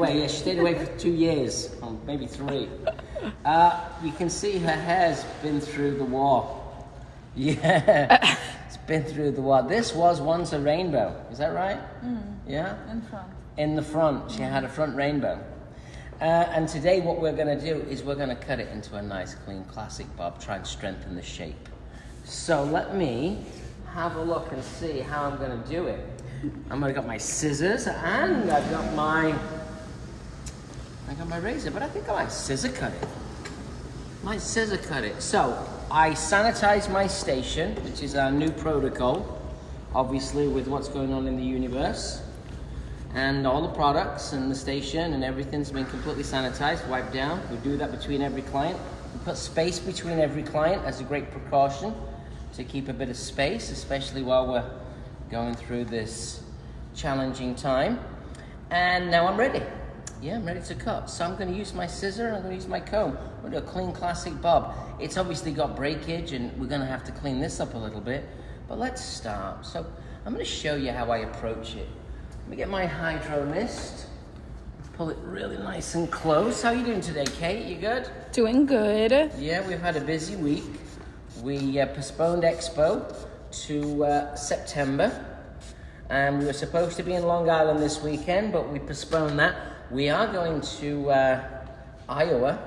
Yeah, she stayed away for 2 years, or maybe 3. You can see her hair's been through the war. Yeah, it's been through the war. This was once a rainbow. Is that right? Yeah? In front. In the front. She had a front rainbow. And today what we're going to do is we're going to cut it into a nice, clean, classic bob, try and strengthen the shape. So let me have a look and see how I'm going to do it. I'm going to got my scissors and I've got my razor, but I think I might scissor cut it. So I sanitize my station, which is our new protocol, obviously with what's going on in the universe. And all the products and the station and everything's been completely sanitized, wiped down. We do that between every client. We put space between every client as a great precaution to keep a bit of space, especially while we're going through this challenging time. And now I'm ready. Yeah, I'm ready to cut. So I'm going to use my scissor and I'm going to use my comb. I'm going to do a clean classic bob. It's obviously got breakage and we're going to have to clean this up a little bit. But let's start. So I'm going to show you how I approach it. Let me get my hydro mist. Pull it really nice and close. How are you doing today, Kate? You good? Doing good. Yeah, we've had a busy week. We postponed Expo to September. And we were supposed to be in Long Island this weekend, but we postponed that. We are going to Iowa,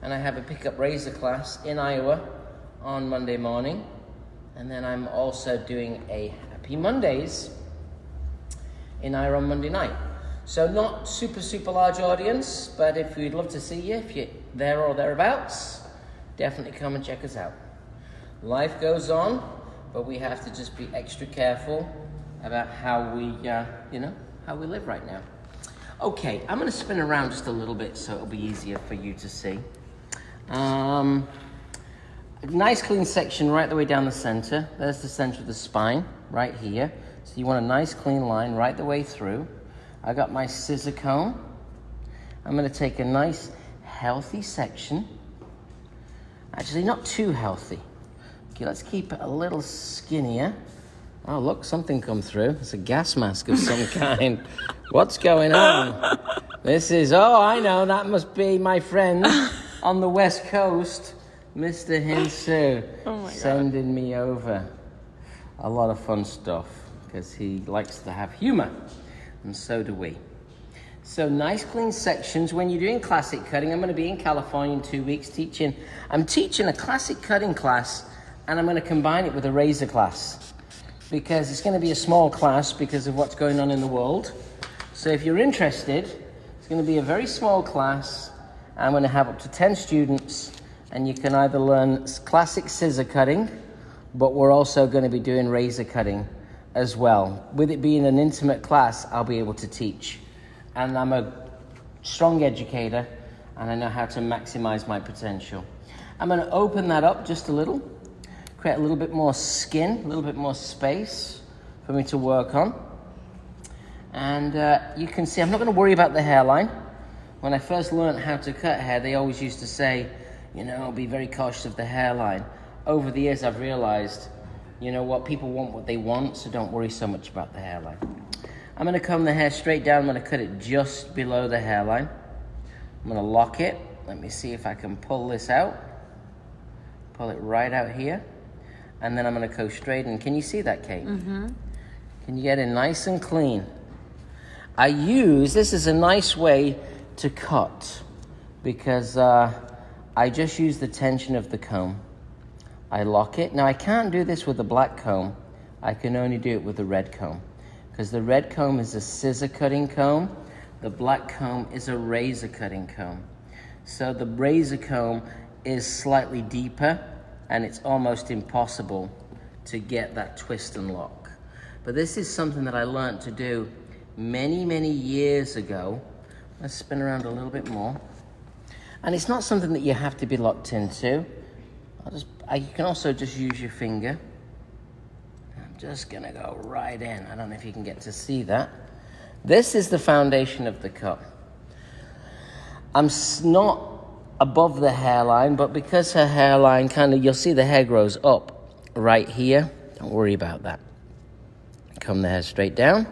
and I have a pickup razor class in Iowa on Monday morning. And then I'm also doing a Happy Mondays in Iowa on Monday night. So not super large audience, but if we'd love to see you, if you're there or thereabouts, definitely come and check us out. Life goes on, but we have to just be extra careful about how we, how we live right now. Okay, I'm going to spin around just a little bit so it'll be easier for you to see. A nice clean section right the way down the center. There's the center of the spine right here. So you want a nice clean line right the way through. I got my scissor comb. I'm going to take a nice healthy section. Actually, not too healthy. Okay, let's keep it a little skinnier. Oh, look, something come through. It's a gas mask of some kind. What's going on? This is, I know, that must be my friend on the West Coast, Mr. Hinsu, sending me over a lot of fun stuff because he likes to have humor, and so do we. So nice clean sections. When you're doing classic cutting, I'm going to be in California in 2 weeks teaching. I'm teaching a classic cutting class, and I'm going to combine it with a razor class, because it's going to be a small class because of what's going on in the world. So if you're interested, it's going to be a very small class. I'm going to have up to 10 students, and you can either learn classic scissor cutting, but we're also going to be doing razor cutting as well. With it being an intimate class, I'll be able to teach. And I'm a strong educator, and I know how to maximize my potential. I'm going to open that up just a little, create a little bit more skin, a little bit more space for me to work on. And you can see I'm not going to worry about the hairline. When I first learned how to cut hair, they always used to say, be very cautious of the hairline. Over the years, I've realized, people want what they want, so don't worry so much about the hairline. I'm going to comb the hair straight down. I'm going to cut it just below the hairline. I'm going to lock it. Let me see if I can pull this out. Pull it right out here. And then I'm going to go straight in. Can you see that, Kate? Mm-hmm. Can you get it nice and clean? This is a nice way to cut because I just use the tension of the comb. I lock it. Now, I can't do this with a black comb. I can only do it with the red comb because the red comb is a scissor cutting comb. The black comb is a razor cutting comb. So the razor comb is slightly deeper, and it's almost impossible to get that twist and lock. But this is something that I learned to do many years ago. Let's spin around a little bit more. And it's not something that you have to be locked into. You can also just use your finger. I'm just gonna go right in. I don't know if you can get to see that. This is the foundation of the cut. I'm not above the hairline, but because her hairline you'll see the hair grows up right here. Don't worry about that. Comb the hair straight down,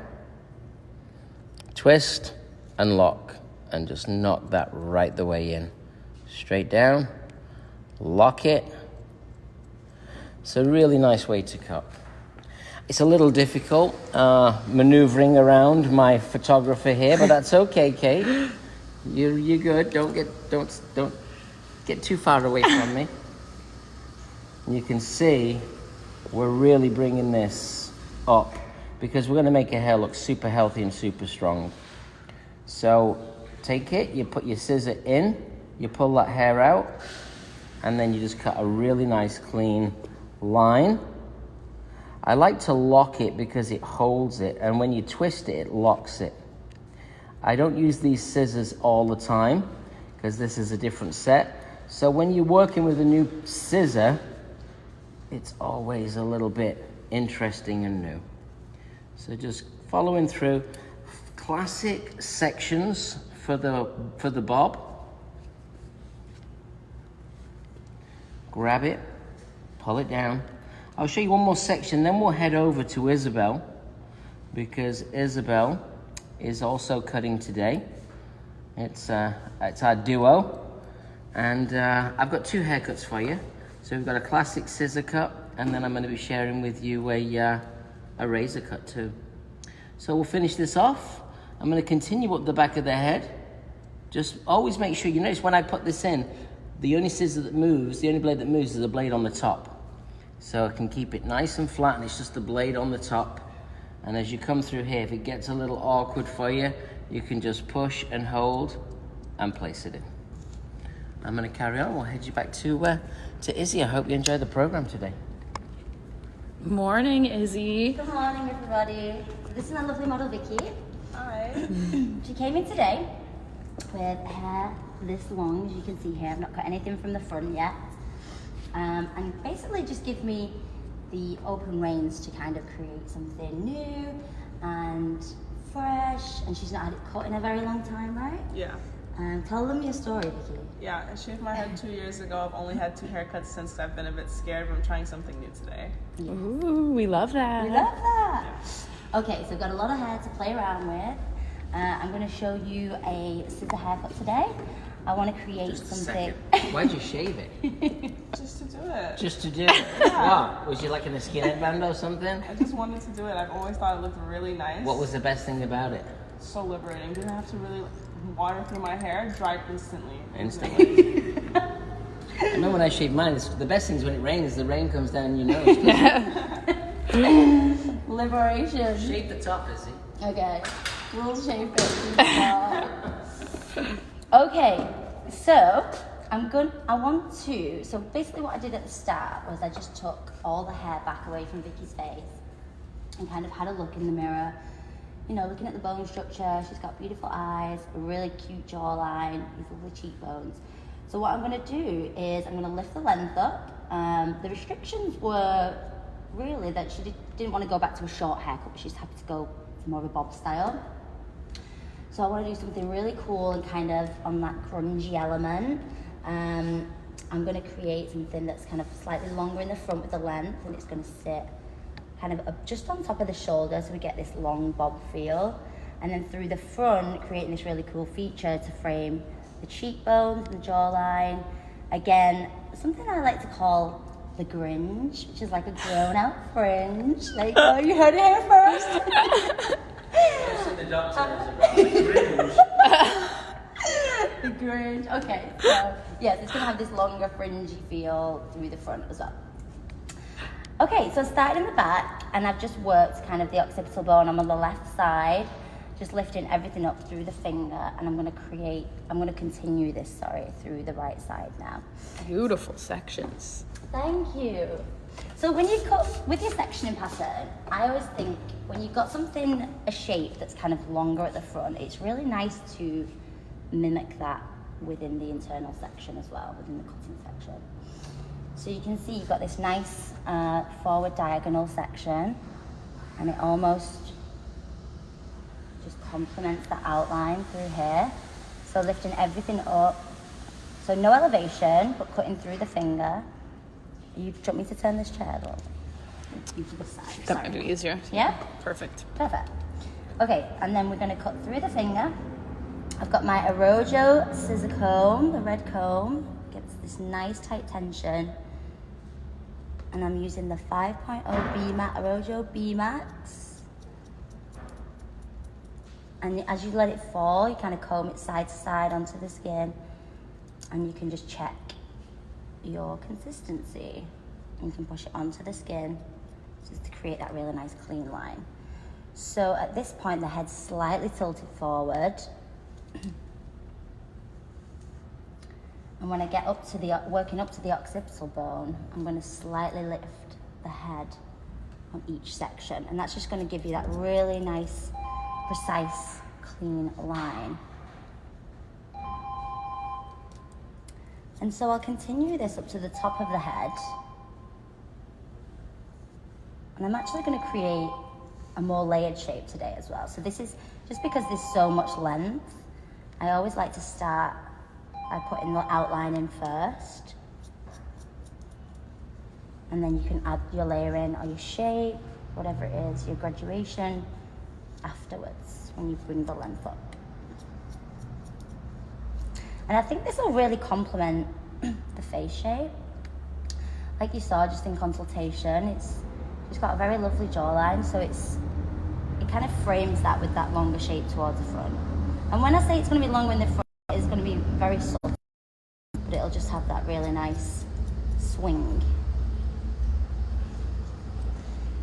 twist and lock. and just knock that right the way in. Straight down, lock it. It's a really nice way to cut. It's a little difficult maneuvering around my photographer here, but that's okay, Kate. You're good. Don't get too far away from me. You can see we're really bringing this up because we're going to make your hair look super healthy and super strong. So take it, you put your scissor in, you pull that hair out, and then you just cut a really nice clean line. I like to lock it because it holds it, and when you twist it, it locks it. I don't use these scissors all the time because this is a different set. So when you're working with a new scissor, it's always a little bit interesting and new. So just following through classic sections for the bob. Grab it, pull it down. I'll show you one more section, then we'll head over to Isabel because Isabel is also cutting today. It's our duo, and I've got 2 haircuts for you. So we've got a classic scissor cut, and then I'm going to be sharing with you a razor cut too. So we'll finish this off. I'm going to continue up the back of the head. Just always make sure you notice when I put this in, the only scissor that moves, the only blade that moves is the blade on the top. So I can keep it nice and flat, and it's just the blade on the top. And as you come through here, if it gets a little awkward for you, you can just push and hold and place it in. I'm going to carry on. We'll head you back to Izzy. I hope you enjoyed the program today. Morning, Izzy. Good morning, everybody. This is my lovely model, Vicky. Hi. She came in today with hair this long, as you can see here. I've not cut anything from the front yet. And basically just give me the open reins to kind of create something new and fresh. And she's not had it cut in a very long time, right? Yeah. Tell them your story, Vicky. Yeah, I shaved my head 2 years ago. I've only had 2 haircuts since. I've been a bit scared, but I'm trying something new today. Yes. Ooh, we love that. We love that. Okay, so I've got a lot of hair to play around with. I'm going to show you a scissor haircut today. I want to create Just a something. second. Why'd you shave it? Just to do it. Just to do it? What? Was you like in a skinhead band or something? I just wanted to do it. I've always thought it looked really nice. What was the best thing about it? So liberating. Didn't have to really water through my hair. Dried instantly. Instantly. I know when I shave mine, the best thing is when it rains, the rain comes down your nose. Liberation. Shave the top, Izzy. Okay, we'll shape it. Okay, so so basically what I did at the start was I just took all the hair back away from Vicky's face and kind of had a look in the mirror, you know, looking at the bone structure. She's got beautiful eyes, a really cute jawline, these lovely cheekbones. So what I'm gonna do is I'm gonna lift the length up. The restrictions were really that she didn't want to go back to a short haircut, but she's happy to go to more of a bob style. So I want to do something really cool and kind of on that grungy element. I'm going to create something that's kind of slightly longer in the front with the length, and it's going to sit kind of just on top of the shoulder, so we get this long bob feel. And then through the front, creating this really cool feature to frame the cheekbones and the jawline. Again, something I like to call the Grinch, which is like a grown-out fringe. There you go, you heard it here first. The doctor was about the Grinch. The Grinch. Okay, so yes, it's gonna have this longer fringy feel through the front as well. Okay, so I started in the back, and I've just worked kind of the occipital bone. I'm on the left side, just lifting everything up through the finger, and I'm gonna continue this, through the right side now. Beautiful sections. Thank you. So when you cut with your sectioning pattern, I always think when you've got something, a shape that's kind of longer at the front, it's really nice to mimic that within the internal section as well, within the cutting section. So you can see you've got this nice forward diagonal section, and it almost just complements the outline through here. So lifting everything up. So no elevation, but cutting through the finger. Do you want me to turn this chair a little? You to the side. That might be easier. Yeah? Perfect. Perfect. Okay, and then we're going to cut through the finger, I've got my Arojo scissor comb, the red comb, gets this nice tight tension. And I'm using the 5.0 B Max, Arojo B Max. And as you let it fall, you kind of comb it side to side onto the skin, and you can just check your consistency. You can push it onto the skin just to create that really nice clean line. So at this point, the head's slightly tilted forward. And when I get up to the, working up to the occipital bone, I'm going to slightly lift the head on each section. And that's just going to give you that really nice, precise, clean line. And so I'll continue this up to the top of the head. And I'm actually going to create a more layered shape today as well. So this is, just because there's so much length, I always like to start by putting the outline in first. And then you can add your layering or your shape, whatever it is, your graduation, afterwards when you bring the length up. And I think this will really complement the face shape. Like you saw just in consultation, she's got a very lovely jawline, so it kind of frames that with that longer shape towards the front. And when I say it's going to be longer in the front, it's going to be very soft, but it'll just have that really nice swing.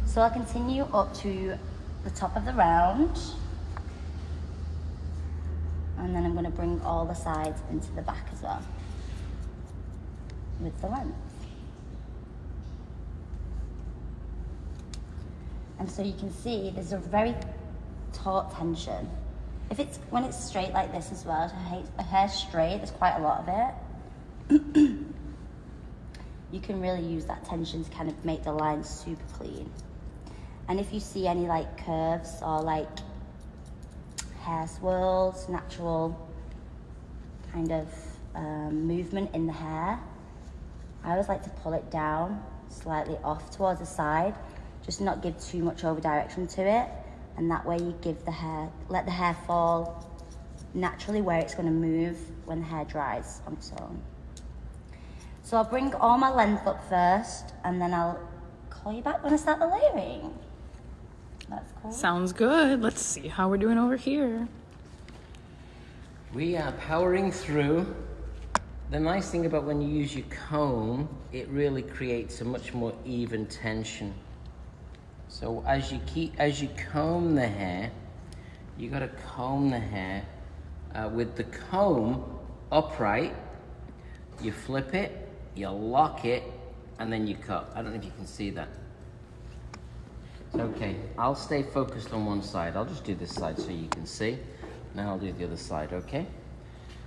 So I'll continue up to the top of the round, and then I'm going to bring all the sides into the back as well with the length. And so you can see there's a very taut tension. When it's straight like this as well, her hair's straight, there's quite a lot of it. You can really use that tension to kind of make the lines super clean. And if you see any like curves or like hair swirls, natural kind of movement in the hair, I always like to pull it down slightly off towards the side, just not give too much over direction to it. And that way you let the hair fall naturally where it's going to move when the hair dries on its own. So I'll bring all my length up first, and then I'll call you back when I start the layering. That's cool. Sounds good. Let's see how we're doing over here. We are powering through. The nice thing about when you use your comb, it really creates a much more even tension. So as you comb the hair, you got to comb the hair with the comb upright. You flip it, you lock it, and then you cut. I don't know if you can see that. Okay, I'll stay focused on one side. I'll just do this side so you can see. Now I'll do the other side, okay?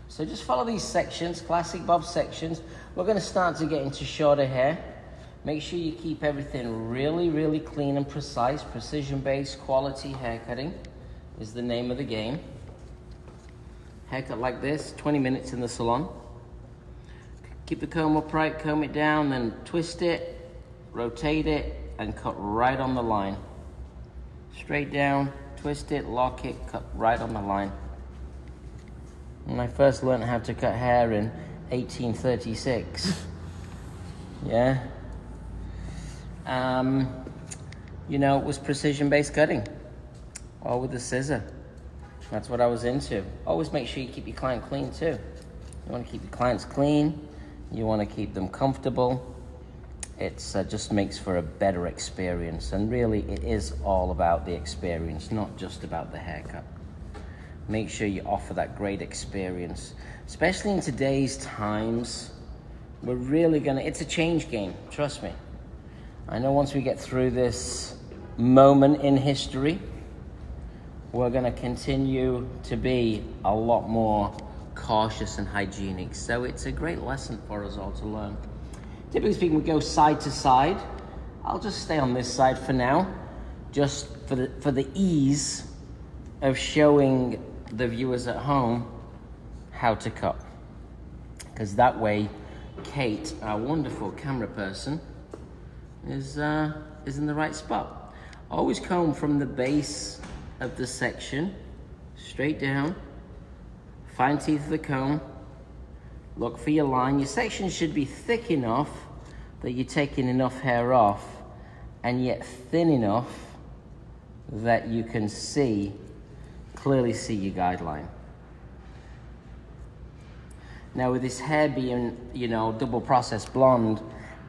So just follow these sections, classic bob sections. We're going to start to get into shorter hair. Make sure you keep everything really, really clean and precise. Precision-based quality haircutting is the name of the game. Haircut like this, 20 minutes in the salon. Keep the comb upright, comb it down, then twist it, rotate it, and cut right on the line. Straight down, twist it, lock it, cut right on the line. When I first learned how to cut hair in 1836, yeah, you know, it was precision-based cutting, all with a scissor. That's what I was into. Always make sure you keep your client clean too. You want to keep your clients clean. You want to keep them comfortable. It just makes for a better experience. And really, it is all about the experience, not just about the haircut. Make sure you offer that great experience. Especially in today's times, we're really it's a change game, trust me. I know once we get through this moment in history, we're gonna continue to be a lot more cautious and hygienic. So it's a great lesson for us all to learn. Typically speaking, we go side to side. I'll just stay on this side for now, just for the ease of showing the viewers at home how to cut. Because that way, Kate, our wonderful camera person, is in the right spot. Always comb from the base of the section, straight down, fine teeth of the comb, look for your line. Your section should be thick enough that you're taking enough hair off, and yet thin enough that you can clearly see your guideline. Now with this hair being, double processed blonde,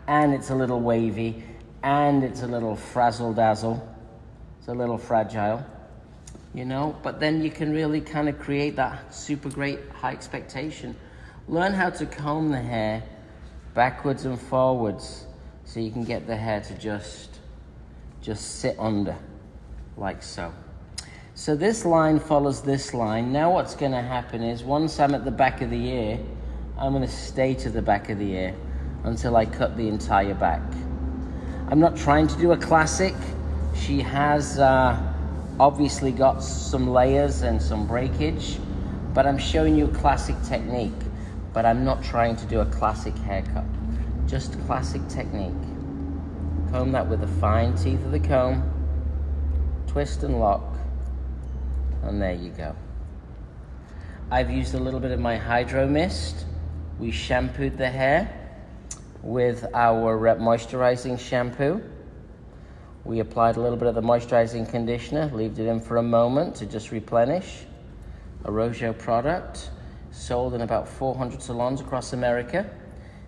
and it's a little wavy, and it's a little frazzle-dazzle, it's a little fragile, but then you can really kind of create that super great high expectation. Learn how to comb the hair backwards and forwards so you can get the hair to just sit under, like so. So this line follows this line. Now what's going to happen is once I'm at the back of the ear, I'm going to stay to the back of the ear until I cut the entire back. I'm not trying to do a classic. She has obviously got some layers and some breakage, but I'm showing you a classic technique. But I'm not trying to do a classic haircut, just classic technique. Comb that with the fine teeth of the comb, twist and lock, and there you go. I've used a little bit of my hydro mist. We shampooed the hair with our moisturizing shampoo. We applied a little bit of the moisturizing conditioner, left it in for a moment to just replenish. A Rojo product, sold in about 400 salons across America.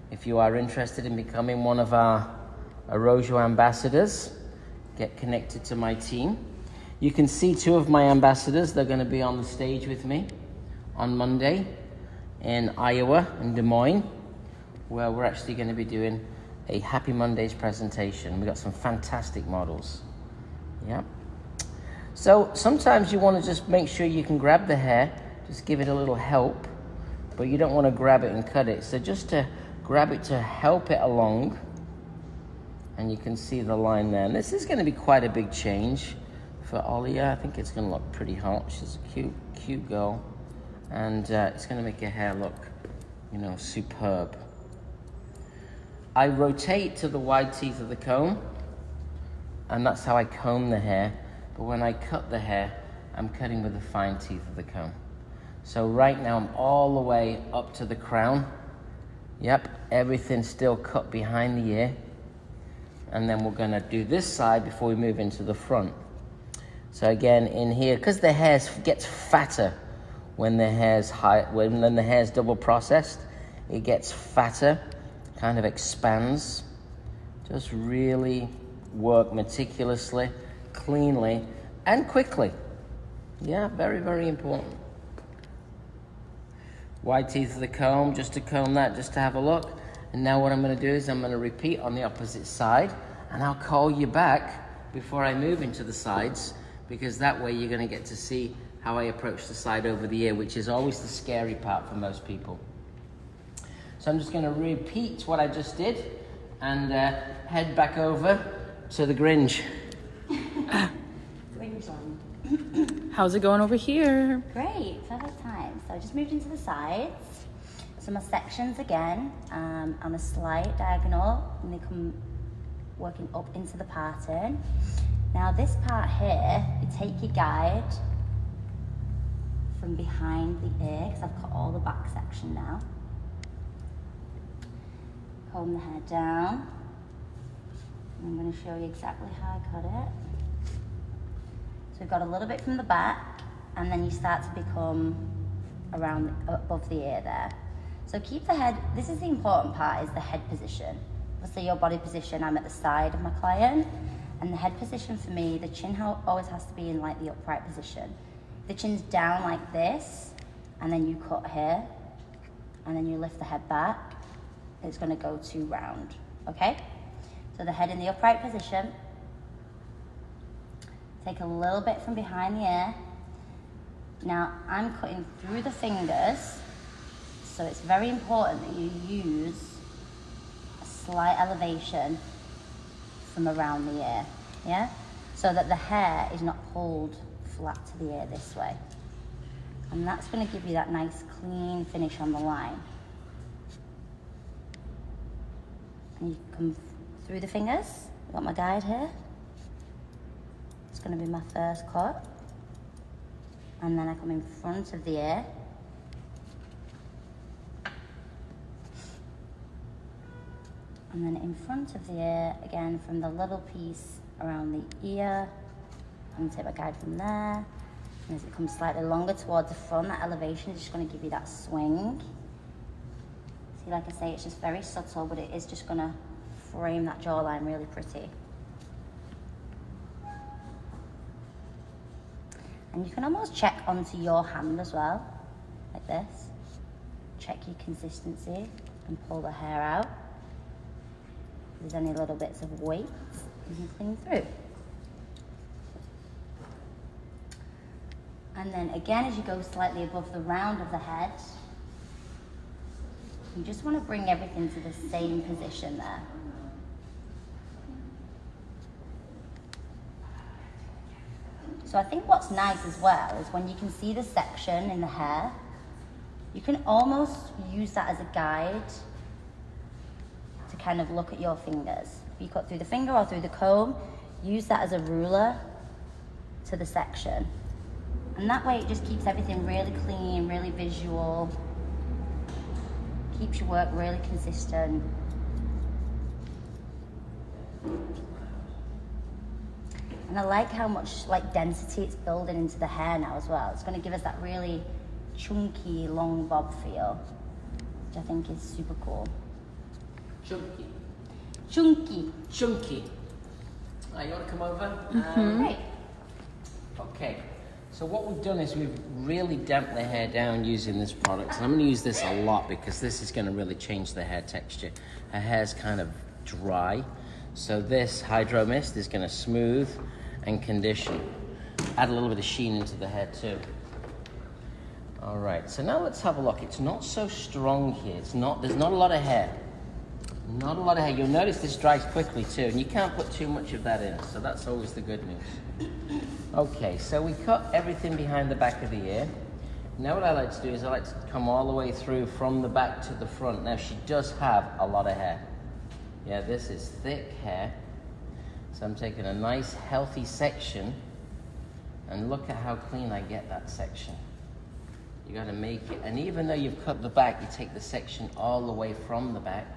If you are interested in becoming one of our Rojo ambassadors, get connected to my team. You can see two of my ambassadors. They're going to be on the stage with me on Monday in Iowa, in Des Moines, where we're actually going to be doing a Happy Mondays presentation. We've got some fantastic models. Yeah. So sometimes you want to just make sure you can grab the hair, just give it a little help, but you don't want to grab it and cut it. So just to grab it to help it along, and you can see the line there. And this is going to be quite a big change for Olia. I think it's going to look pretty hot. She's a cute girl. And it's going to make her hair look, superb. I rotate to the wide teeth of the comb, and that's how I comb the hair. But when I cut the hair, I'm cutting with the fine teeth of the comb. So right now I'm all the way up to the crown. Yep, everything's still cut behind the ear. And then we're gonna do this side before we move into the front. So again, in here, because the hair gets fatter when the hair's when the hair's double processed, it gets fatter, kind of expands. Just really work meticulously, cleanly, and quickly. Yeah, very, very important. Wide teeth of the comb, just to comb that, just to have a look. And now what I'm going to do is I'm going to repeat on the opposite side, and I'll call you back before I move into the sides, because that way you're going to get to see how I approach the side over the ear, which is always the scary part for most people. So I'm just going to repeat what I just did and head back over to the Gringe. Gringe on. How's it going over here? Great, perfect time. So I just moved into the sides. So my sections again, on a slight diagonal, and they come working up into the pattern. Now this part here, you take your guide from behind the ear, because I've cut all the back section now. Comb the hair down. And I'm going to show you exactly how I cut it. So we've got a little bit from the back, and then you start to become around above the ear there. So keep the head, this is the important part, is the head position. Obviously your body position, I'm at the side of my client, and the head position for me, the chin always has to be in like the upright position. The chin's down like this, and then you cut here, and then you lift the head back, it's gonna go too round, okay? So the head in the upright position, take a little bit from behind the ear. Now I'm cutting through the fingers, so it's very important that you use a slight elevation from around the ear, yeah? So that the hair is not pulled flat to the ear this way. And that's gonna give you that nice clean finish on the line. And you come through the fingers. I've got my guide here. It's gonna be my first cut. And then I come in front of the ear. And then in front of the ear, again, from the little piece around the ear, I'm going to take my guide from there. And as it comes slightly longer towards the front, that elevation is just going to give you that swing. See, like I say, it's just very subtle, but it is just going to frame that jawline really pretty. And you can almost check onto your hand as well, like this. Check your consistency and pull the hair out. If there's any little bits of weight, you can clean through. And then again, as you go slightly above the round of the head, you just want to bring everything to the same position there. So I think what's nice as well is when you can see the section in the hair, you can almost use that as a guide to kind of look at your fingers. If you cut through the finger or through the comb, use that as a ruler to the section. And that way it just keeps everything really clean, really visual, keeps your work really consistent. And I like how much density it's building into the hair now as well. It's going to give us that really chunky, long bob feel, which I think is super cool. Chunky. Chunky. Chunky. You want to come over? Great. Okay. So what we've done is we've really damped the hair down using this product. And I'm going to use this a lot because this is going to really change the hair texture. Her hair's kind of dry. So this Hydro Mist is going to smooth and condition. Add a little bit of sheen into the hair too. All right, so now let's have a look. It's not so strong here. There's not a lot of hair. Not a lot of hair. You'll notice this dries quickly too, and you can't put too much of that in, so that's always the good news. Okay, so we cut everything behind the back of the ear. Now what I like to do is I like to come all the way through from the back to the front. Now she does have a lot of hair. Yeah, this is thick hair. So I'm taking a nice healthy section, and look at how clean I get that section. You gotta make it, and even though you've cut the back, you take the section all the way from the back,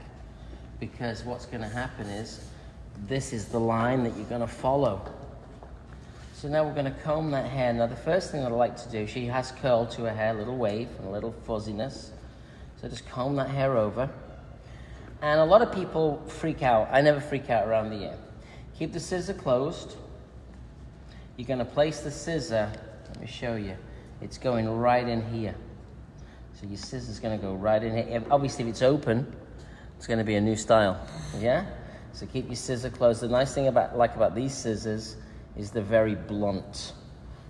because what's gonna happen is, this is the line that you're gonna follow. So now we're gonna comb that hair. Now the first thing that I like to do, she has curl to her hair, a little wave and a little fuzziness. So just comb that hair over. And a lot of people freak out. I never freak out around the ear. Keep the scissor closed. You're gonna place the scissor, let me show you. It's going right in here. So your scissor's gonna go right in here. Obviously if it's open, it's gonna be a new style, yeah? So keep your scissor closed. The nice thing about these scissors is they're very blunt.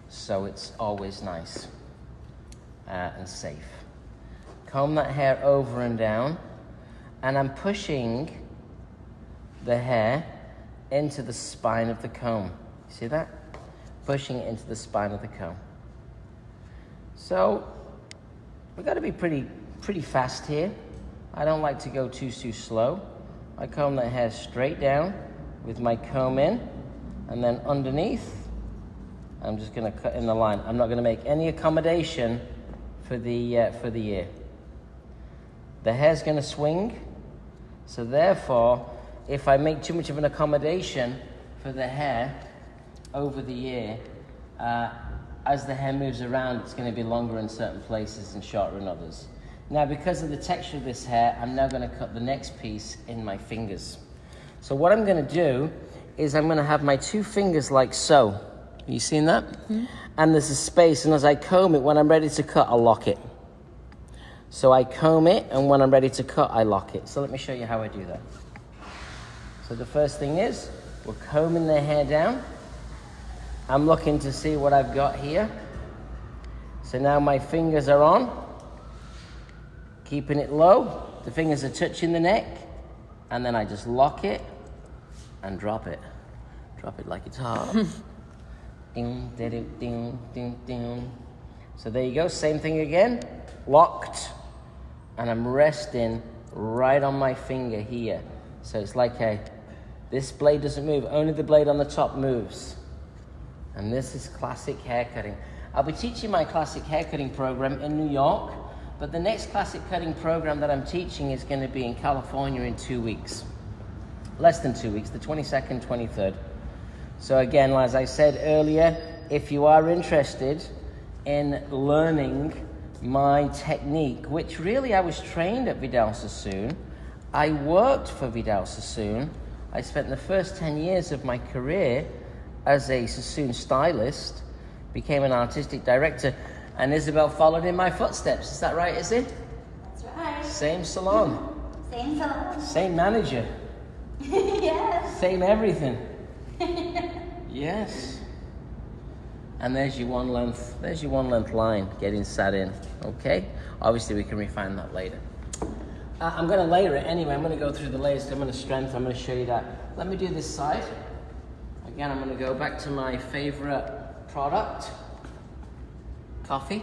So it's always nice and safe. Comb that hair over and down. And I'm pushing the hair into the spine of the comb. See that? Pushing it into the spine of the comb. So we've got to be pretty fast here. I don't like to go too slow. I comb that hair straight down with my comb in, and then underneath, I'm just going to cut in the line. I'm not going to make any accommodation for the ear. The hair's going to swing. So therefore, if I make too much of an accommodation for the hair over the ear, as the hair moves around, it's going to be longer in certain places and shorter in others. Now, because of the texture of this hair, I'm now going to cut the next piece in my fingers. So what I'm going to do is I'm going to have my two fingers like so. Have you seen that? Mm-hmm. And there's a space, and as I comb it, when I'm ready to cut, I'll lock it. So I comb it, and when I'm ready to cut, I lock it. So let me show you how I do that. So the first thing is, we're combing the hair down. I'm looking to see what I've got here. So now my fingers are on, keeping it low. The fingers are touching the neck, and then I just lock it and drop it. Drop it like it's hot. Ding, ding, ding, ding, ding. So there you go, same thing again, locked. And I'm resting right on my finger here. So it's like this blade doesn't move, only the blade on the top moves. And this is classic hair cutting. I'll be teaching my classic hair cutting program in New York, but the next classic cutting program that I'm teaching is going to be in California in 2 weeks. less than 2 weeks, the 22nd, 23rd. So again, as I said earlier, if you are interested in learning my technique, which really I was trained at Vidal Sassoon. I worked for Vidal Sassoon. I spent the first 10 years of my career as a Sassoon stylist, became an artistic director, and Isabel followed in my footsteps. Is that right, Izzy? That's right. Same salon. Same salon. Same manager. Yes. Same everything. Yes. And there's your one length line getting sat in, okay? Obviously we can refine that later. I'm gonna layer it anyway. I'm gonna go through the layers. I'm gonna strengthen, I'm gonna show you that. Let me do this side. Again, I'm gonna go back to my favorite product, coffee.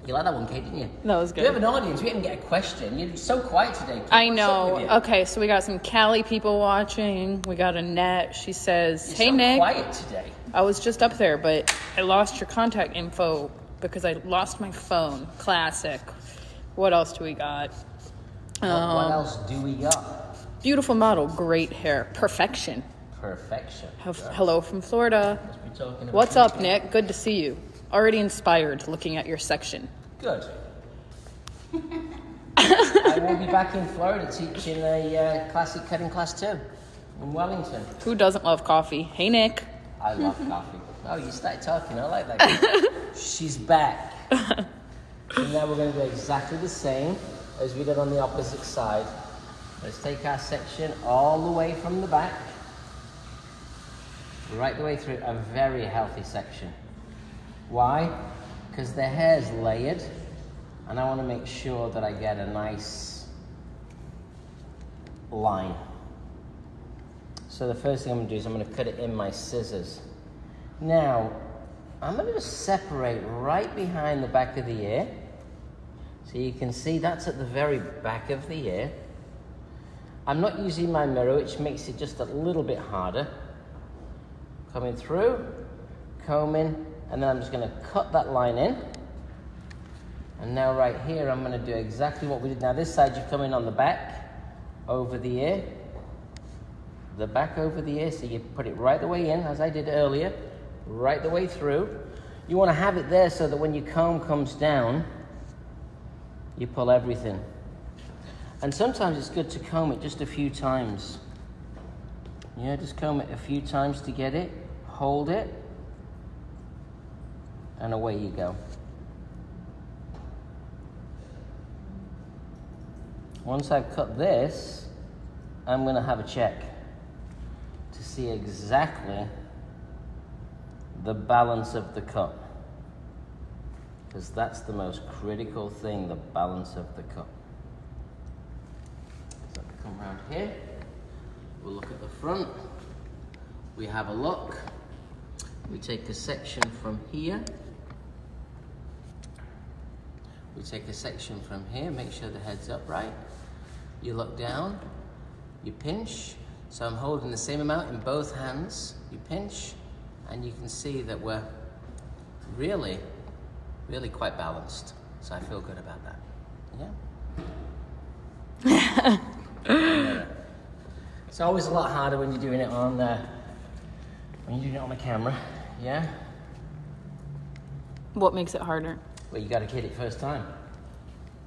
You like that one, Kate, didn't you? That was good. We have an audience. We didn't get a question. You're so quiet today. I know. Okay, so we got some Cali people watching. We got Annette. She says, "Hey, so Nick. Quiet today. I was just up there, but I lost your contact info because I lost my phone. Classic. What else do we got? What else do we got? Beautiful model. Great hair. Perfection. Perfection. Hello from Florida. Must be talking about What's up, Nick? Good to see you. Already inspired looking at your section. Good. I will be back in Florida teaching a classic cutting class 2 in Wellington. Who doesn't love coffee? Hey, Nick. I love coffee. Oh, you started talking. I like that. She's back. So now we're going to do exactly the same as we did on the opposite side. Let's take our section all the way from the back, right the way through. A very healthy section. Why? Because the hair's layered, and I want to make sure that I get a nice line. So the first thing I'm going to do is I'm going to cut it in my scissors. Now, I'm going to just separate right behind the back of the ear. So you can see that's at the very back of the ear. I'm not using my mirror, which makes it just a little bit harder. Coming through, combing, and then I'm just going to cut that line in. And now right here, I'm going to do exactly what we did. Now this side, you come in on the back, over the ear, the back over the ear, so you put it right the way in, as I did earlier, right the way through. You want to have it there so that when your comb comes down, you pull everything. And sometimes it's good to comb it just a few times. Yeah, just comb it a few times to get it, hold it, and away you go. Once I've cut this, I'm going to have a check to see exactly the balance of the cut, because that's the most critical thing, the balance of the cut. So we come around here, we'll look at the front, we have a look, we take a section from here, we take a section from here, make sure the head's upright, you look down, you pinch, so I'm holding the same amount in both hands, you pinch, and you can see that we're really quite balanced. So I feel good about that. Yeah? It's always a lot harder when you're doing it on the camera, yeah? What makes it harder? Well, you got to hit it first time.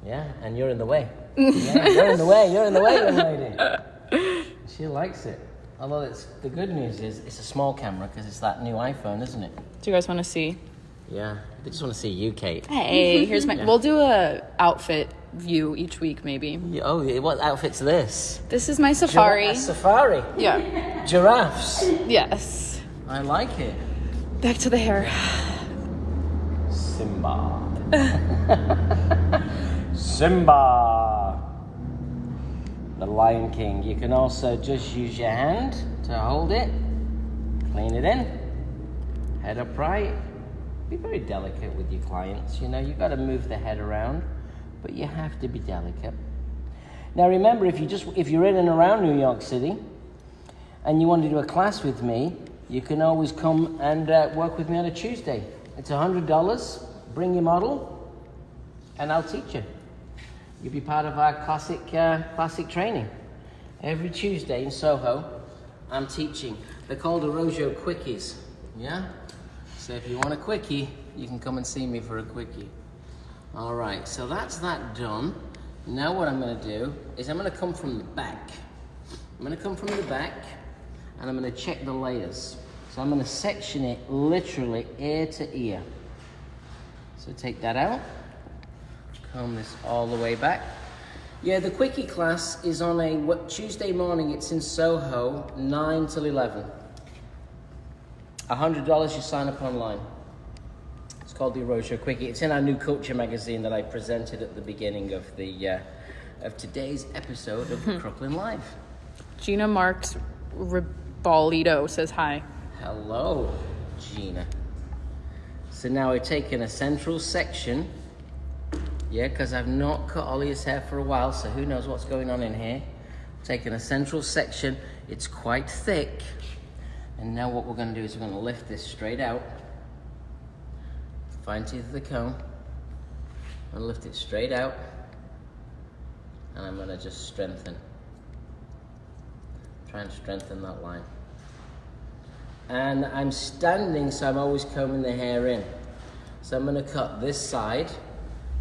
Yeah, and you're in the way. Yeah, you're in the way, young lady. She likes it. Although the good news is it's a small camera because it's that new iPhone, isn't it? Do you guys want to see? Yeah, they just want to see you, Kate. Hey, here's my... Yeah. We'll do a outfit view each week, maybe. Oh, what outfit's this? This is my safari. A safari? Yeah. Giraffes? Yes. I like it. Back to the hair. Simba. Simba. The Lion King. You can also just use your hand to hold it. Clean it in. Head upright. Be very delicate with your clients. You know, you've got to move the head around, but you have to be delicate. Now remember, if you're in and around New York City and you want to do a class with me, you can always come and work with me on a Tuesday. It's $100. Bring your model and I'll teach you. you'll be part of our classic training. Every Tuesday in Soho, I'm teaching. They're called Arrojo Quickies, yeah? So if you want a quickie, you can come and see me for a quickie. All right, so that's that done. Now what I'm gonna do is I'm gonna come from the back. I'm gonna come from the back and I'm gonna check the layers. So I'm gonna section it literally ear to ear. So take that out, comb this all the way back. Yeah, the quickie class is on a Tuesday morning. It's in Soho, 9 till 11. $100 you sign up online. It's called the Arrojo Quickie. It's in our new culture magazine that I presented at the beginning of the of today's episode of Crooklyn Live. Gina Marks Ribolito says hi. Hello, Gina. So now we're taking a central section. Yeah, because I've not cut Ollie's hair for a while, so who knows what's going on in here. Taking a central section, it's quite thick. And now what we're going to do is we're going to lift this straight out. Fine teeth of the comb. I'm going to lift it straight out. And I'm going to just strengthen. Try and strengthen that line. And I'm standing, so I'm always combing the hair in. So I'm going to cut this side.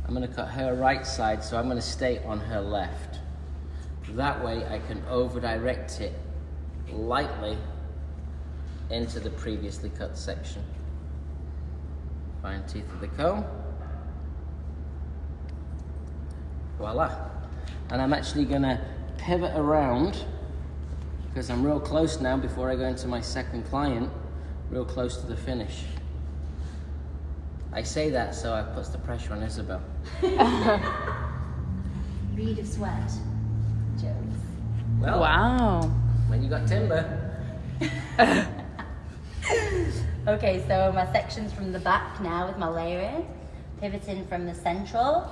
I'm going to cut her right side, so I'm going to stay on her left. That way I can over-direct it lightly into the previously cut section. Fine teeth of the comb. Voila. And I'm actually going to pivot around because I'm real close now before I go into my second client, real close to the finish. I say that so it puts the pressure on Isabel. Read of sweat. Jokes. Well, Wow. when you got timber. Okay, so my section's from the back now with my layering, pivoting from the central,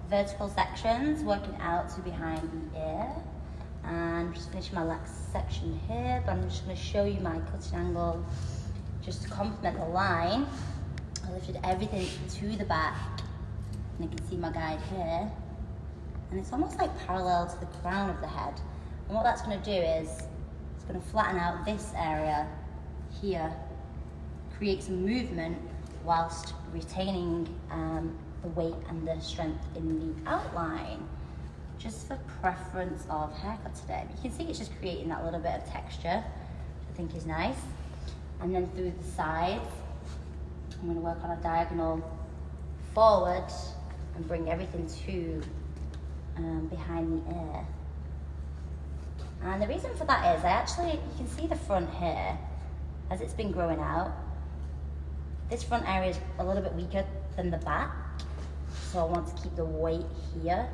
vertical sections, working out to behind the ear, and just finishing my last section here, but I'm just going to show you my cutting angle just to complement the line. I lifted everything to the back, and you can see my guide here, and it's almost like parallel to the crown of the head. And what that's going to do is it's going to flatten out this area here, create some movement whilst retaining the weight and the strength in the outline, just for preference of haircut today. But you can see it's just creating that little bit of texture, which I think is nice. And then through the sides, I'm going to work on a diagonal forward and bring everything to behind the ear. And the reason for that is you can see the front here, as it's been growing out. This front area is a little bit weaker than the back, so I want to keep the weight here.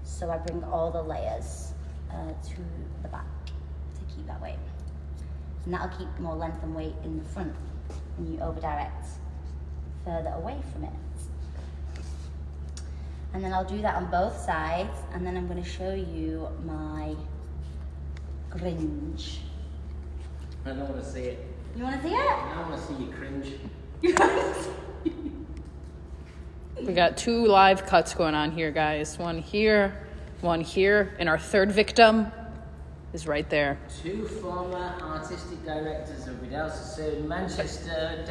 So I bring all the layers to the back to keep that weight. And that'll keep more length and weight in the front when you over direct further away from it. And then I'll do that on both sides, and then I'm going to show you my cringe. I don't want to see it. You want to see it? I want to see you cringe. We got 2 live cuts going on here, guys. One here, and our third victim is right there. 2 former artistic directors of Vidal Sassoon, Manchester.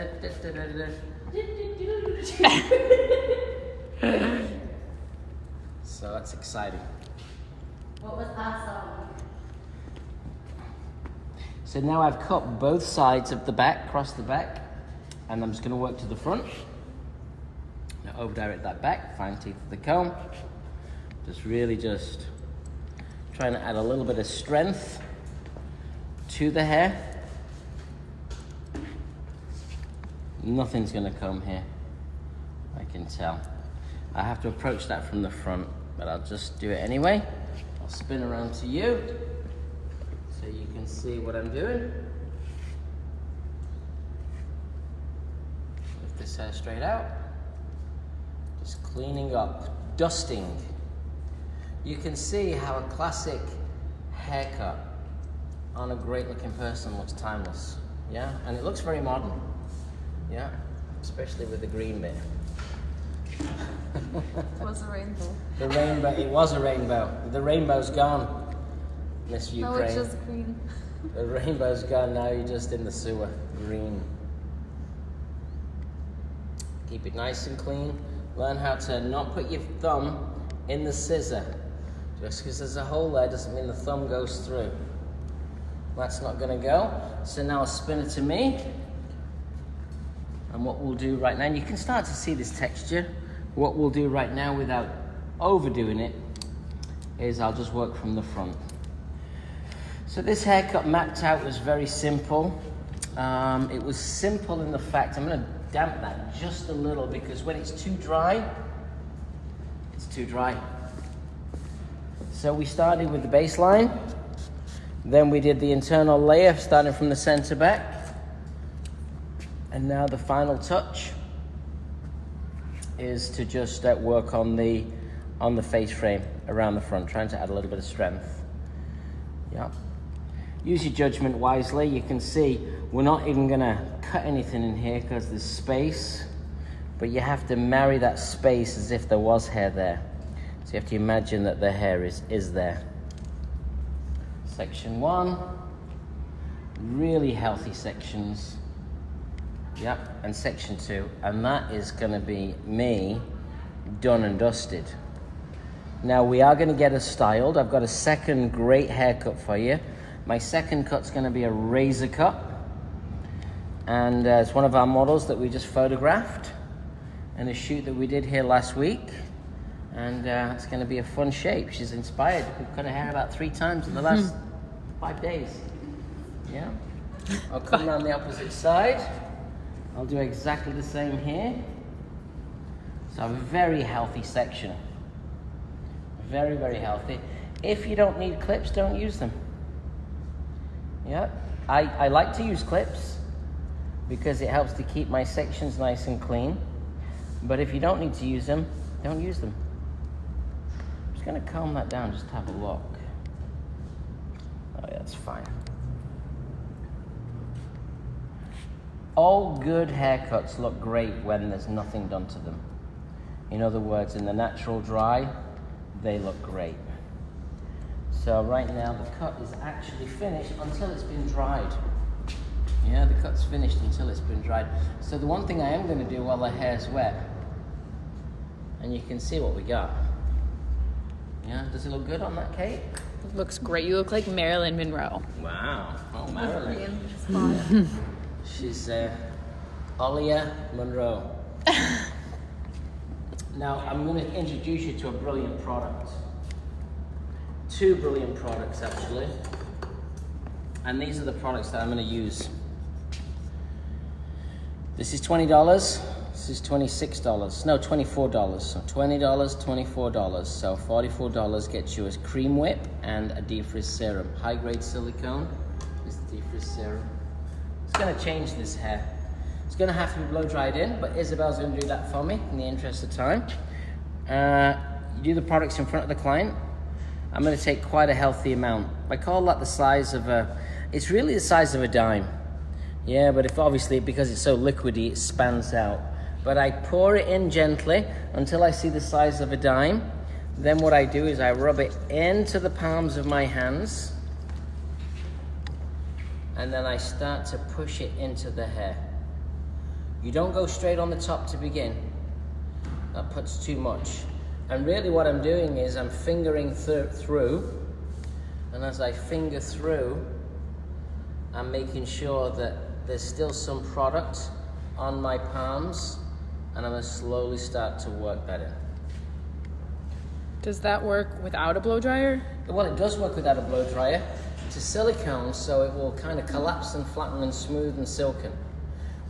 So that's exciting. What was that song? So now I've cut both sides of the back, across the back, and I'm just going to work to the front. Now over direct that back, fine teeth of the comb. Just trying to add a little bit of strength to the hair. Nothing's going to come here, I can tell. I have to approach that from the front, but I'll just do it anyway. I'll spin around to you so you can see what I'm doing. Lift this hair straight out. Just cleaning up, dusting. You can see how a classic haircut on a great looking person looks timeless, yeah? And it looks very modern, yeah? Especially with the green bit. It was a rainbow. The rainbow, it was a rainbow. The rainbow's gone, Miss Ukraine. No, it's just green. The rainbow's gone, now you're just in the sewer. Green. Keep it nice and clean. Learn how to not put your thumb in the scissor. Just because there's a hole there doesn't mean the thumb goes through. That's not going to go. So now I'll spin it to me. And what we'll do right now, and you can start to see this texture. What we'll do right now without overdoing it is I'll just work from the front. So this haircut mapped out was very simple. It was simple in the fact, I'm going to damp that just a little because when it's too dry, it's too dry. So we started with the baseline, then we did the internal layer starting from the center back, and now the final touch is to just work on the face frame around the front, trying to add a little bit of strength. Yeah. Use your judgment wisely. You can see we're not even gonna cut anything in here because there's space, but you have to marry that space as if there was hair there. So you have to imagine that the hair is there. Section 1, really healthy sections. Yep, and section 2, and that is gonna be me done and dusted. Now we are gonna get us styled. I've got a second great haircut for you. My second cut's gonna be a razor cut, and it's one of our models that we just photographed in a shoot that we did here last week, and it's gonna be a fun shape. She's inspired. We've cut her hair about 3 times in the last 5 days. Yeah. I'll come around the opposite side. I'll do exactly the same here. So a very healthy section. Very, very healthy. If you don't need clips, don't use them. Yeah, I like to use clips because it helps to keep my sections nice and clean. But if you don't need to use them, don't use them. I'm just gonna calm that down, just have a look. Oh yeah, that's fine. All good haircuts look great when there's nothing done to them. In other words, in the natural dry, they look great. So right now the cut is actually finished until it's been dried. Yeah, the cut's finished until it's been dried. So the one thing I am going to do while the hair's wet, and you can see what we got. Yeah, does it look good on that cake? It looks great. You look like Marilyn Monroe. Wow. Oh, Marilyn. Green. She's Olia Monroe. Now I'm going to introduce you to a brilliant product. 2 brilliant products actually. And these are the products that I'm going to use. This is $20. This is $26. No, $24. So $20, $24. So $44 gets you a cream whip and a defrizz serum. High grade silicone is the defrizz serum. It's going to change this hair. It's going to have to be blow dried in, but Isabel's going to do that for me in the interest of time. You do the products in front of the client. I'm going to take quite a healthy amount. I call that the size of it's really the size of a dime. Yeah, but if obviously because it's so liquidy, it spans out. But I pour it in gently until I see the size of a dime. Then what I do is I rub it into the palms of my hands, and then I start to push it into the hair. You don't go straight on the top to begin. That puts too much. And really what I'm doing is I'm fingering through, and as I finger through, I'm making sure that there's still some product on my palms, and I'm going to slowly start to work that in. Does that work without a blow dryer? Well, it does work without a blow dryer. It's a silicone, so it will kind of collapse and flatten and smooth and silken.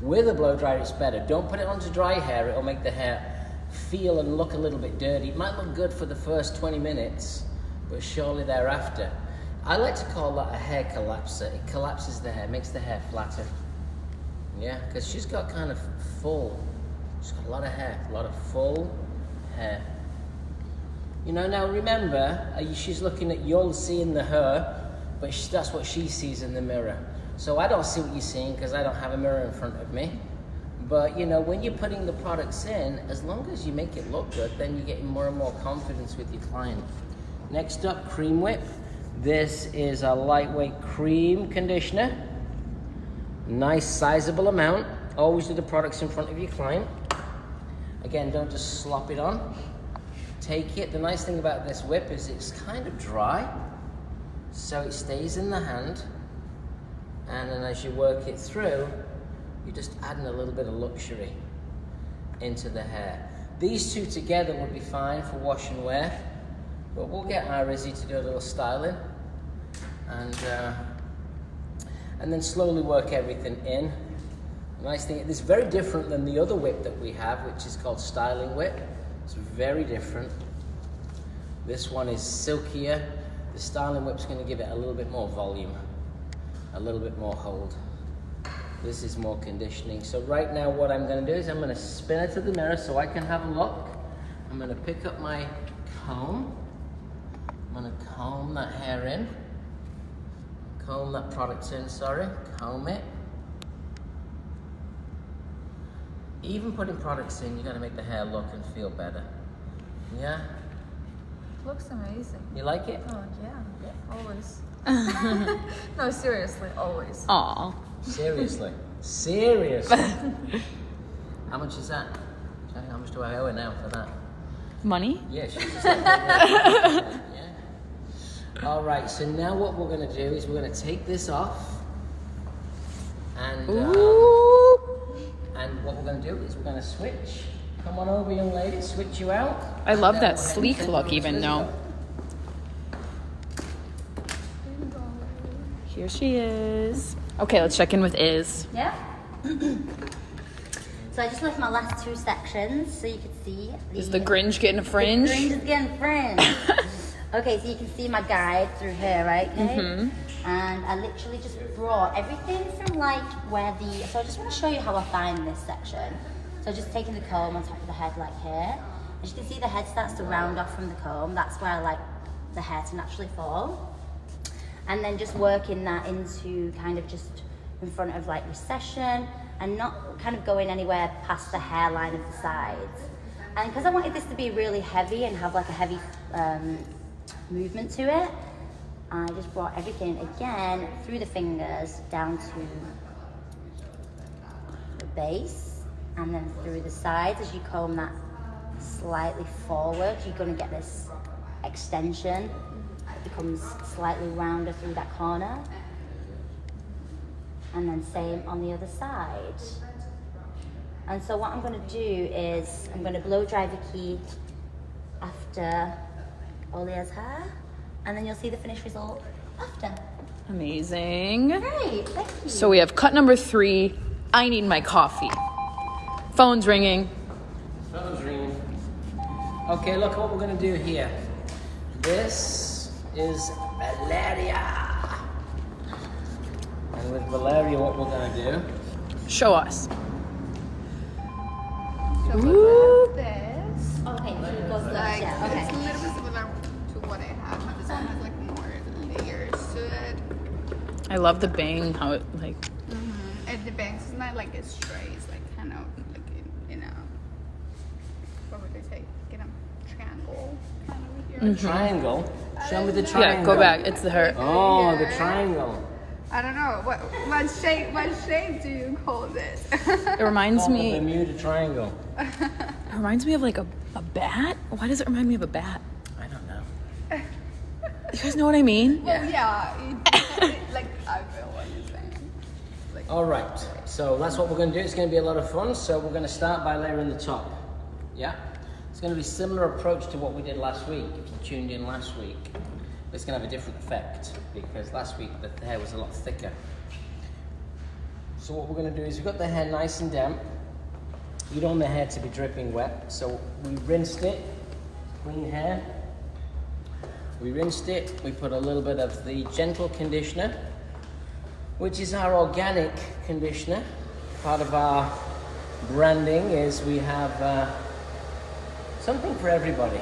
With a blow dryer, it's better. Don't put it onto dry hair. It'll make the hair feel and look a little bit dirty. It might look good for the first 20 minutes, but surely thereafter. I like to call that a hair collapser. It collapses the hair, makes the hair flatter. Yeah, because she's got kind of full, she's got a lot of hair, a lot of full hair. You know, now remember, she's looking at, you're seeing the her, but that's what she sees in the mirror. So I don't see what you're seeing because I don't have a mirror in front of me. But you know, when you're putting the products in, as long as you make it look good, then you're getting more and more confidence with your client. Next up, Cream Whip. This is a lightweight cream conditioner. Nice sizable amount. Always do the products in front of your client. Again, don't just slop it on. Take it. The nice thing about this whip is it's kind of dry, so it stays in the hand. And then as you work it through, you're just adding a little bit of luxury into the hair. These two together would be fine for wash and wear, but we'll get our Izzy to do a little styling and then slowly work everything in. The nice thing, this is very different than the other whip that we have, which is called Styling Whip. It's very different. This one is silkier. The Styling Whip's going to give it a little bit more volume, a little bit more hold. This is more conditioning. So right now what I'm going to do is I'm going to spin it to the mirror so I can have a look. I'm going to pick up my comb. I'm going to comb that hair in. Comb that product in, sorry. Comb it. Even putting products in, you got to make the hair look and feel better. Yeah? Looks amazing. You like it? Oh, yeah. Always. No, seriously, always. Aw. Seriously? Seriously? How much is that? How much do I owe her now for that? Money? Yeah, she's just like, yeah. All right, so now what we're going to do is we're going to take this off. And what we're going to do is we're going to switch. Come on over, young lady, switch you out. I love that sleek look even though. Here she is. Okay, let's check in with Iz. Yeah. So I just left my last two sections so you can see. Is the Grinch getting a fringe? The Grinch is getting fringe. Okay, so you can see my guide through here, right? Okay. Mm-hmm. And I literally just brought everything from like where the. So I just want to show you how I find this section. So just taking the comb on top of the head like here. As you can see, the head starts to round off from the comb. That's where I like the hair to naturally fall. And then just working that into kind of just in front of like recession and not kind of going anywhere past the hairline of the sides. And because I wanted this to be really heavy and have like a heavy movement to it, I just brought everything again through the fingers down to the base and then through the sides. As you comb that slightly forward, you're going to get this extension. It becomes slightly rounder through that corner. And then same on the other side. And so what I'm going to do is I'm going to blow dry Vicky after Olia's hair, and then you'll see the finished result after. Amazing. Great, thank you. So we have cut number 3. I need my coffee. Phone's ringing. Phone's ringing. Okay, look what we're going to do here. This is Valeria. And with Valeria, what we're going to do. Show us. So Ooh. with this, Okay, so it goes like, yeah, okay. it's a little bit similar to what I have, but this one has like more layers to it. I love the bang, how it like. And the bangs is not like a straight, it's like kind of like in a, what would they say, in a triangle kind of here. A triangle? Show me the triangle. Yeah, go back. It's the her. Oh, the triangle. I don't know what shape do you call this? It reminds Oh, the me. Bermuda Triangle. It reminds me of like a bat. Why does it remind me of a bat? I don't know. You guys know what I mean? Well, yeah, like I feel what you're saying. Like, All right, so that's what we're going to do. It's going to be a lot of fun. So we're going to start by layering the top. Yeah? It's going to be a similar approach to what we did last week, if you tuned in last week. It's going to have a different effect because last week the hair was a lot thicker. So what we're going to do is we've got the hair nice and damp. You don't want the hair to be dripping wet. So we rinsed it, clean hair. We rinsed it. We put a little bit of the gentle conditioner, which is our organic conditioner. Part of our branding is we have something for everybody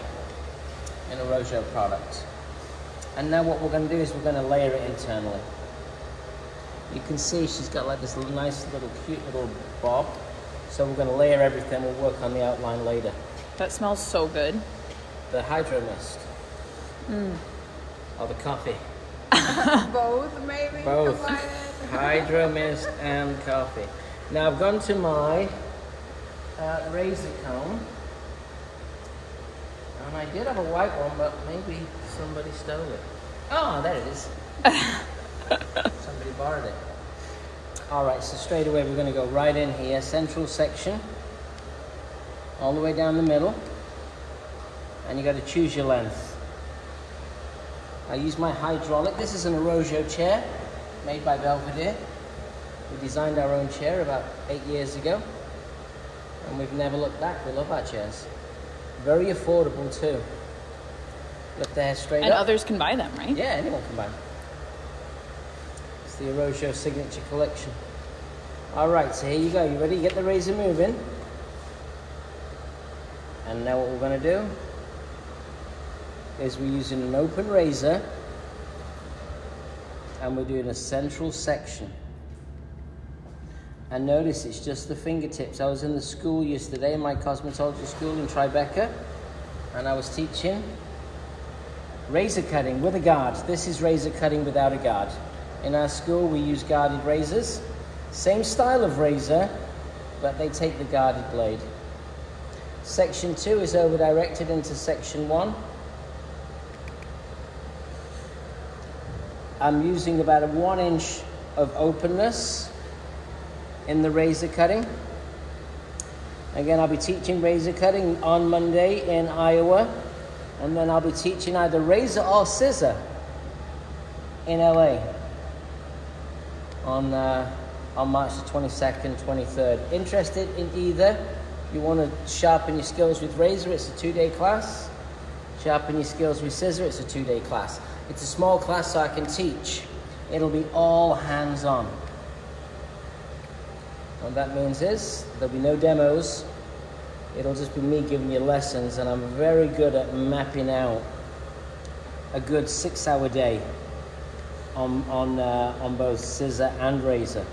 in a Rojo product. And now what we're going to do is we're going to layer it internally. You can see she's got like this nice little cute little bob. So we're going to layer everything. We'll work on the outline later. That smells so good. The hydro mist. Or the coffee. Both, maybe. Both. Combined. Hydro mist and coffee. Now I've gone to my razor comb. And I did have a white one, but maybe somebody stole it. Oh, there it is. Somebody borrowed it. All right, so straight away we're going to go right in here, central section, all the way down the middle, and you got to choose your length. I use my hydraulic. This is an Arrojo chair made by Belvedere. We designed our own chair about 8 years ago, and we've never looked back. We love our chairs. Very affordable too. Lift the hair straight And up. others can buy them, right? Yeah, anyone can buy them. It's the Arrojo Signature Collection. All right, so here you go. You ready? Get the razor moving. And now what we're going to do is we're using an open razor and we're doing a central section. And notice it's just the fingertips. I was in the school yesterday, my cosmetology school in Tribeca, and I was teaching razor cutting with a guard. This is razor cutting without a guard. In our school, we use guarded razors. Same style of razor, but they take the guarded blade. Section 2 is over-directed into section 1. I'm using about a 1 inch of openness in the razor cutting. Again, I'll be teaching razor cutting on Monday in Iowa, and then I'll be teaching either razor or scissor in LA on March the 22nd, 23rd. Interested in either? If you want to sharpen your skills with razor, it's a 2-day class. Sharpen your skills with scissor, it's a 2-day class. It's a small class so I can teach. It'll be all hands-on. What that means is there'll be no demos. It'll just be me giving you lessons, and I'm very good at mapping out a good 6-hour day on both scissor and razor.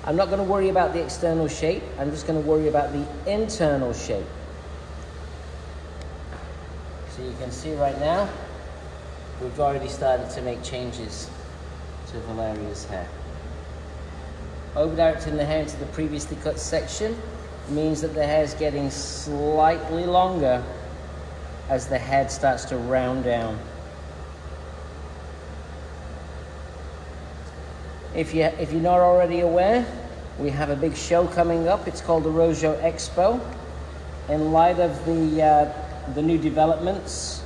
I'm not going to worry about the external shape. I'm just going to worry about the internal shape. So you can see right now, we've already started to make changes to Valeria's hair. Over-directing the hair into the previously cut section means that the hair is getting slightly longer as the head starts to round down. If you're not already aware, we have a big show coming up. It's called the Arrojo Expo. In light of the new developments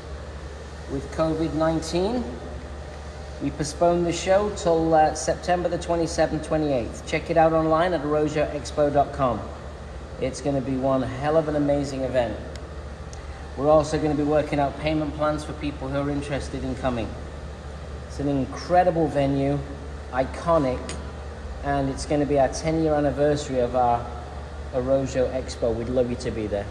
with COVID-19, we postponed the show till September the 27th, 28th. Check it out online at arrojoexpo.com. It's going to be one hell of an amazing event. We're also going to be working out payment plans for people who are interested in coming. It's an incredible venue, iconic, and it's going to be our 10-year anniversary of our Arrojo Expo. We'd love you to be there.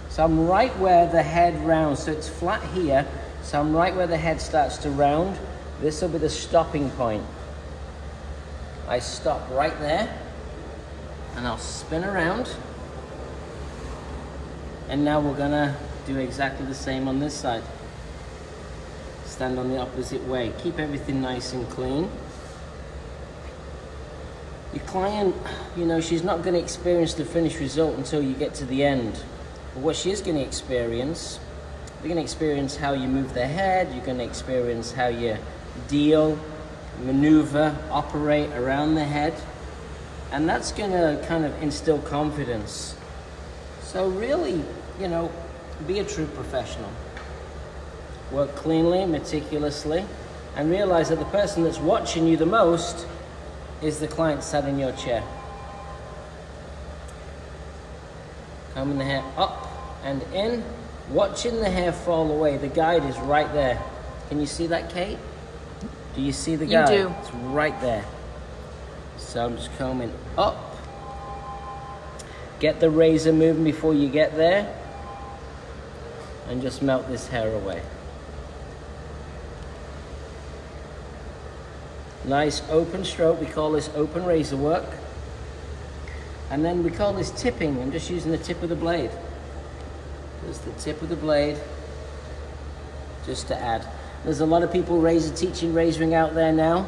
So I'm right where the head rounds, so it's flat here, so I'm right where the head starts to round. This will be the stopping point. I stop right there, and I'll spin around. And now we're gonna do exactly the same on this side. Stand on the opposite way. Keep everything nice and clean. Your client, she's not gonna experience the finished result until you get to the end. But what she is gonna experience, you're gonna experience how you move the head, you're gonna experience how you deal, maneuver, operate around the head. And that's gonna kind of instill confidence. So really, be a true professional. Work cleanly, meticulously, and realize that the person that's watching you the most is the client sat in your chair. Combing the hair up and in, watching the hair fall away. The guide is right there. Can you see that, Kate? Do you see the guide? You do. It's right there. So I'm just combing up. Get the razor moving before you get there, and just melt this hair away. Nice open stroke. We call this open razor work. And then we call this tipping. I'm just using the tip of the blade. Just the tip of the blade, just to add. There's a lot of people teaching razoring out there now,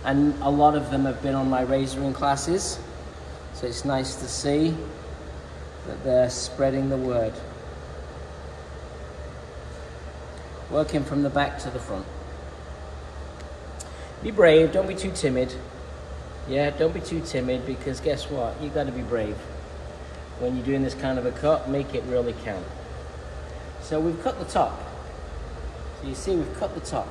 and a lot of them have been on my razoring classes, so it's nice to see that they're spreading the word. Working from the back to the front. Be brave, don't be too timid. Yeah, don't be too timid, because guess what? You got to be brave. When you're doing this kind of a cut, make it really count. So we've cut the top. So you see we've cut the top.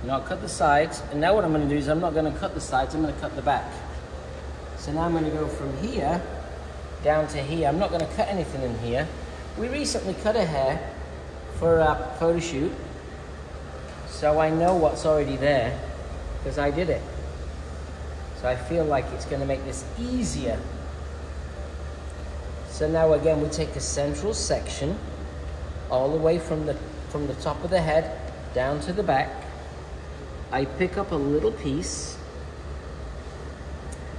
Now cut the sides, and now what I'm going to do is I'm not going to cut the sides, I'm going to cut the back. So now I'm going to go from here down to here. I'm not going to cut anything in here. We recently cut a hair for a photo shoot, so I know what's already there because I did it. So I feel like it's going to make this easier. So now again we take a central section all the way from the top of the head down to the back. I pick up a little piece.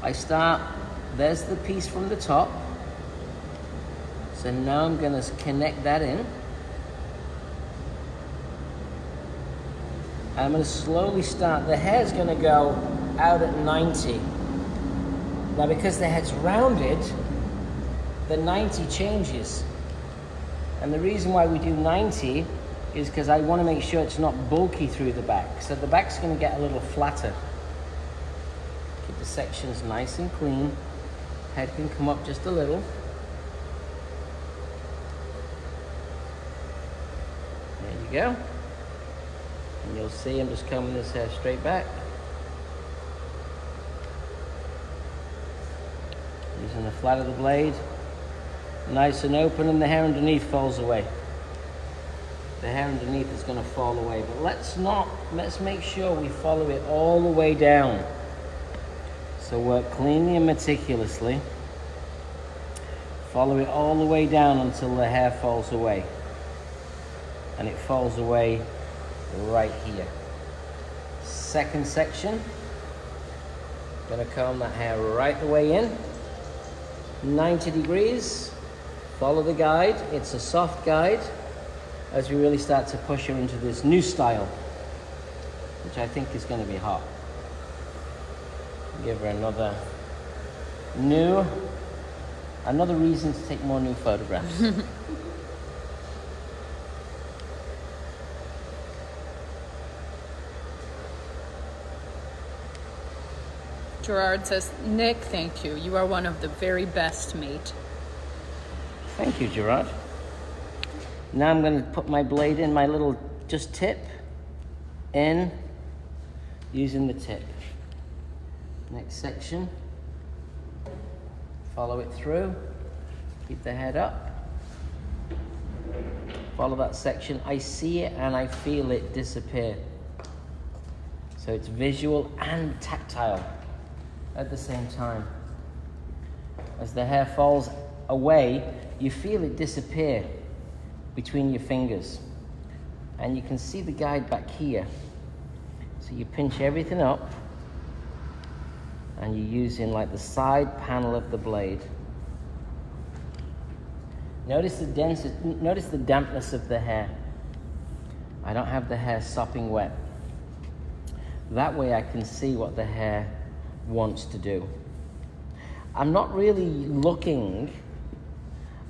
There's the piece from the top. So now I'm going to connect that in. I'm going to slowly start. The hair's going to go out at 90. Now because the head's rounded, the 90 changes. And the reason why we do 90 is because I want to make sure it's not bulky through the back. So the back's going to get a little flatter. Keep the sections nice and clean. Head can come up just a little. There you go. And you'll see I'm just combing this hair straight back. Using the flat of the blade. Nice and open, and the hair underneath falls away. The hair underneath is going to fall away, but let's make sure we follow it all the way down. So work cleanly and meticulously. Follow it all the way down until the hair falls away. And it falls away right here. Second section. Gonna comb that hair right the way in. 90 degrees. Follow the guide. It's a soft guide as we really start to push her into this new style, which I think is going to be hot. Give her another reason to take more new photographs. Gerard says, Nick, thank you. You are one of the very best, mate. Thank you, Gerard. Now I'm going to put my blade in, my little just tip in, using the tip. Next section. Follow it through. Keep the head up. Follow that section. I see it and I feel it disappear. So it's visual and tactile at the same time. As the hair falls away, you feel it disappear between your fingers. And you can see the guide back here. So you pinch everything up and you're using like the side panel of the blade. Notice the dampness of the hair. I don't have the hair sopping wet. That way I can see what the hair wants to do. I'm not really looking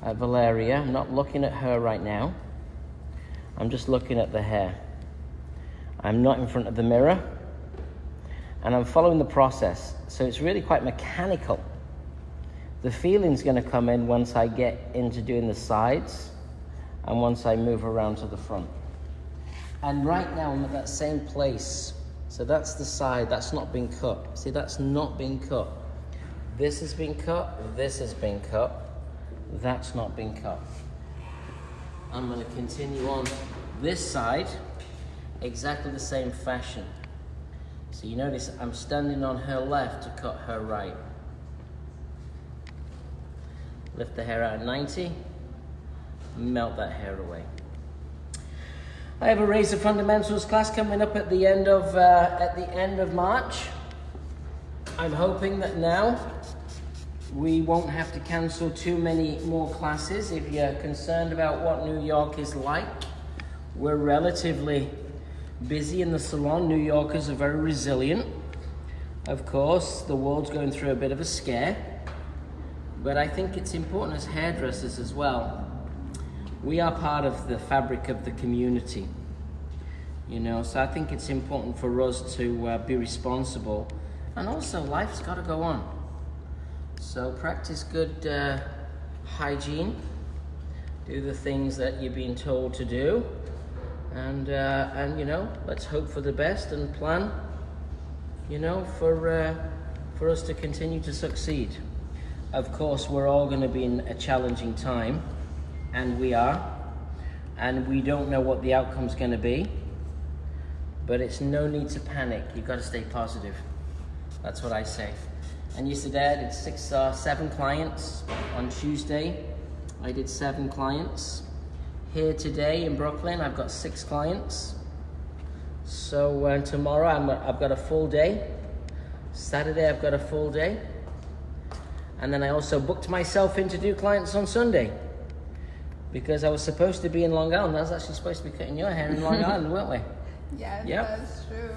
at Valeria. I'm not looking at her right now. I'm just looking at the hair. I'm not in front of the mirror, and I'm following the process. So it's really quite mechanical. The feeling's going to come in once I get into doing the sides and once I move around to the front. And right now I'm at that same place. So that's the side, that's not been cut. See, that's not been cut. This has been cut, this has been cut, that's not been cut. I'm going to continue on this side, exactly the same fashion. So you notice I'm standing on her left to cut her right. Lift the hair out at 90, melt that hair away. I have a Razor Fundamentals class coming up at the end of March. I'm hoping that now we won't have to cancel too many more classes. If you're concerned about what New York is like, we're relatively busy in the salon. New Yorkers are very resilient. Of course, the world's going through a bit of a scare, but I think it's important as hairdressers as well. We are part of the fabric of the community, you know, so I think it's important for us to be responsible, and also life's got to go on. So practice good hygiene, do the things that you're being told to do, and you know, let's hope for the best and plan, you know, for us to continue to succeed. Of course, we're all going to be in a challenging time, and we are, and we don't know what the outcome's going to be, but it's no need to panic. You've got to stay positive. That's what I say. And yesterday I did 7 clients. On Tuesday I did 7 clients. Here today in Brooklyn I've got 6 clients. So tomorrow I've got a full day. Saturday I've got a full day. And then I also booked myself in to do clients on Sunday, because I was supposed to be in Long Island. I was actually supposed to be cutting your hair in Long Island, weren't we? Yes, Yep. that's true.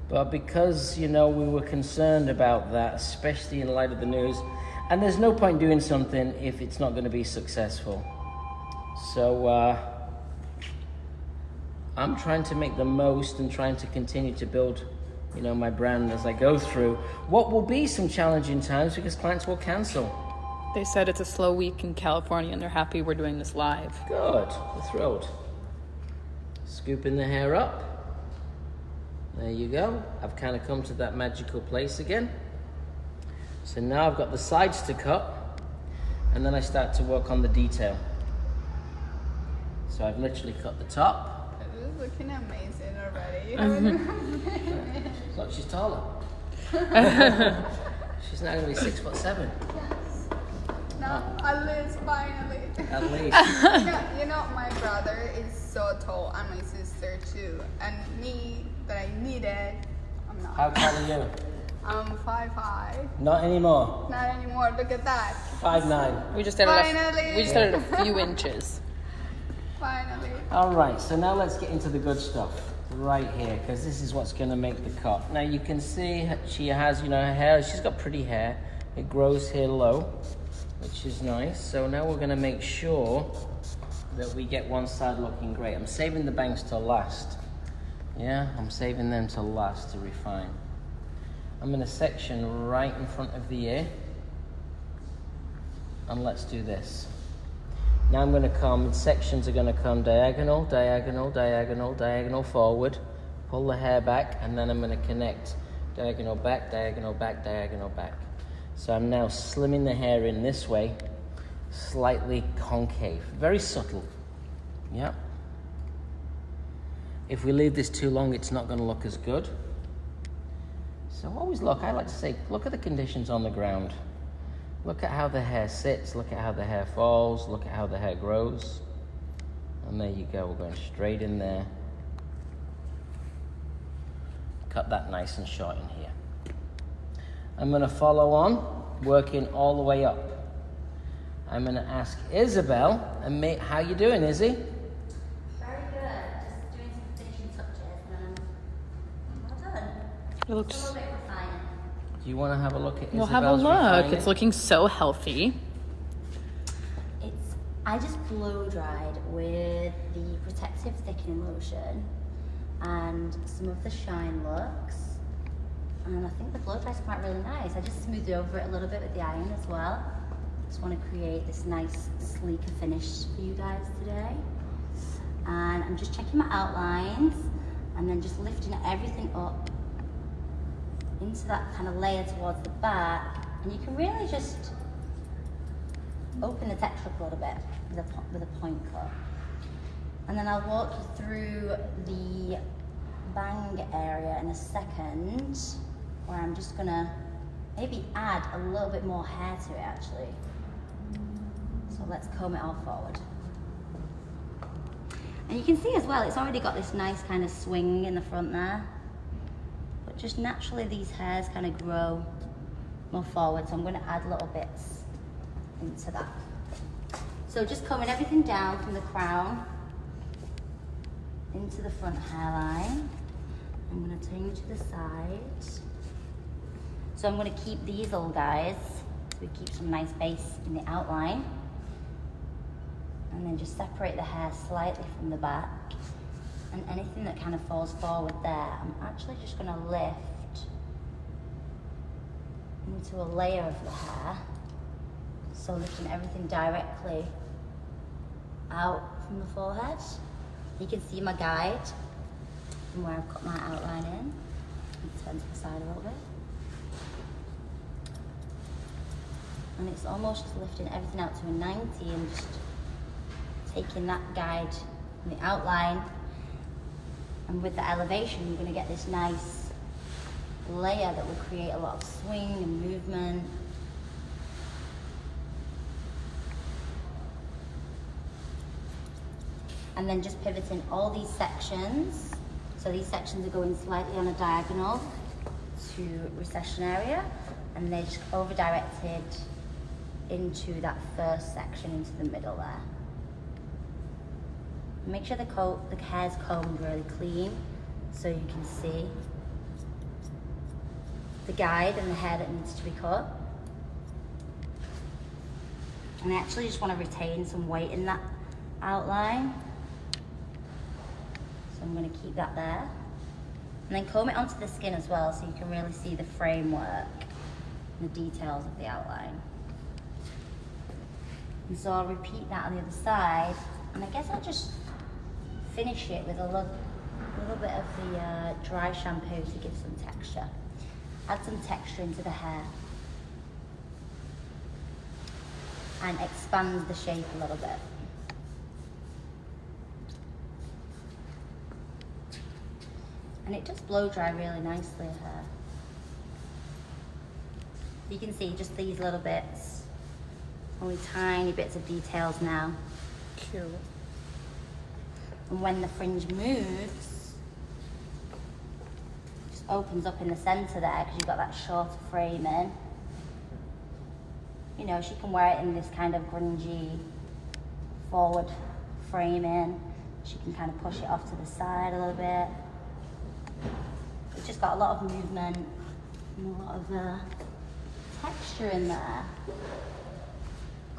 But because, you know, we were concerned about that, especially in light of the news, and there's no point doing something if it's not going to be successful. So I'm trying to make the most and trying to continue to build, you know, my brand as I go through what will be some challenging times, because clients will cancel. They said it's a slow week in California, and they're happy we're doing this live. Good, we're thrilled. Scooping the hair up. There you go. I've kind of come to that magical place again. So now I've got the sides to cut, and then I start to work on the detail. So I've literally cut the top. It is looking amazing already. You haven't Look, she's taller. She's now going to be 6'7". No, at least finally. At least. You know, my brother is so tall, and my sister too. And me, that I needed, I'm not. How tall are you? I'm 5'5". Not anymore. Not anymore. Look at that. 5'9". We just added Finally. a few inches. Finally. All right, so now let's get into the good stuff right here, because this is what's going to make the cut. Now you can see she has, you know, her hair, she's got pretty hair. It grows here low, which is nice. So now we're going to make sure that we get one side looking great. I'm saving the bangs till last. Yeah, I'm saving them till last to refine. I'm going to section right in front of the ear. And let's do this. Now I'm going to come, sections are going to come diagonal, diagonal, diagonal, diagonal forward. Pull the hair back, and then I'm going to connect diagonal back, diagonal back, diagonal back. So I'm now slimming the hair in this way, slightly concave, very subtle. Yep. If we leave this too long, it's not going to look as good. So always look, I like to say, look at the conditions on the ground. Look at how the hair sits, look at how the hair falls, look at how the hair grows. And there you go, we're going straight in there. Cut that nice and short in here. I'm going to follow on, working all the way up. I'm going to ask Isabel, and how you doing, Izzy? Very good. Just doing some finishing touches, and well done. It looks. Just a little bit refining. Do you want to have a look at We'll Isabel's have a look. refining? It's looking so healthy. I just blow dried with the protective thickening lotion and some of the shine looks. And I think the blow dry's come out really nice. I just smoothed over it a little bit with the iron as well. Just want to create this nice, sleeker finish for you guys today. And I'm just checking my outlines and then just lifting everything up into that kind of layer towards the back. And you can really just open the texture up a little bit with a point cut. And then I'll walk you through the bang area in a second, where I'm just gonna maybe add a little bit more hair to it actually. So let's comb it all forward. And you can see as well, it's already got this nice kind of swing in the front there. But just naturally these hairs kind of grow more forward, so I'm going to add little bits into that. So just combing everything down from the crown into the front hairline. I'm going to turn you to the side. So I'm going to keep these little guys, so we keep some nice base in the outline. And then just separate the hair slightly from the back. And anything that kind of falls forward there, I'm actually just going to lift into a layer of the hair. So lifting everything directly out from the forehead. You can see my guide from where I've got my outline in. Turn to the side a little bit. And it's almost just lifting everything out to a 90 and just taking that guide from the outline. And with the elevation, you're going to get this nice layer that will create a lot of swing and movement. And then just pivoting all these sections. So these sections are going slightly on a diagonal to recession area, and they're just over directed into that first section, into the middle there. Make sure the hair's combed really clean so you can see the guide and the hair that needs to be cut. And I actually just want to retain some weight in that outline. So I'm going to keep that there. And then comb it onto the skin as well so you can really see the framework and the details of the outline. And so I'll repeat that on the other side. And I guess I'll just finish it with a little bit of the dry shampoo to give some texture. Add some texture into the hair. And expand the shape a little bit. And it does blow dry really nicely here. You can see just these little bits, only tiny bits of details now. Cute. And when the fringe moves, it just opens up in the center there because you've got that shorter framing. You know, she can wear it in this kind of grungy forward framing. She can kind of push it off to the side a little bit. It's just got a lot of movement and a lot of texture in there.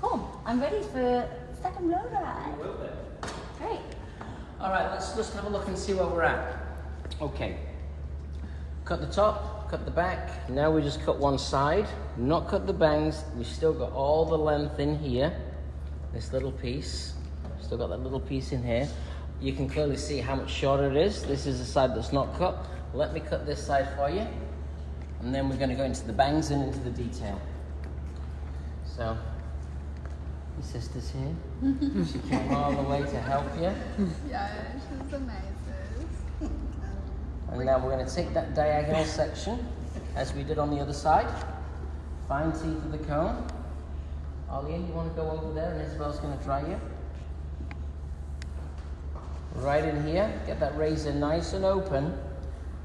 Cool, I'm ready for second blow dry. Great. All right, let's just have a look and see where we're at. Okay, cut the top, cut the back. Now we just cut one side, not cut the bangs. We've still got all the length in here. This little piece, still got that little piece in here. You can clearly see how much shorter it is. This is the side that's not cut. Let me cut this side for you. And then we're going to go into the bangs and into the detail. So, your sister's here. She came all the way to help you. Yeah, she's the nicest. And now we're going to take that diagonal section, as we did on the other side. Fine teeth of the comb. Alia, you want to go over there and Isabel's going to dry you? Right in here, get that razor nice and open.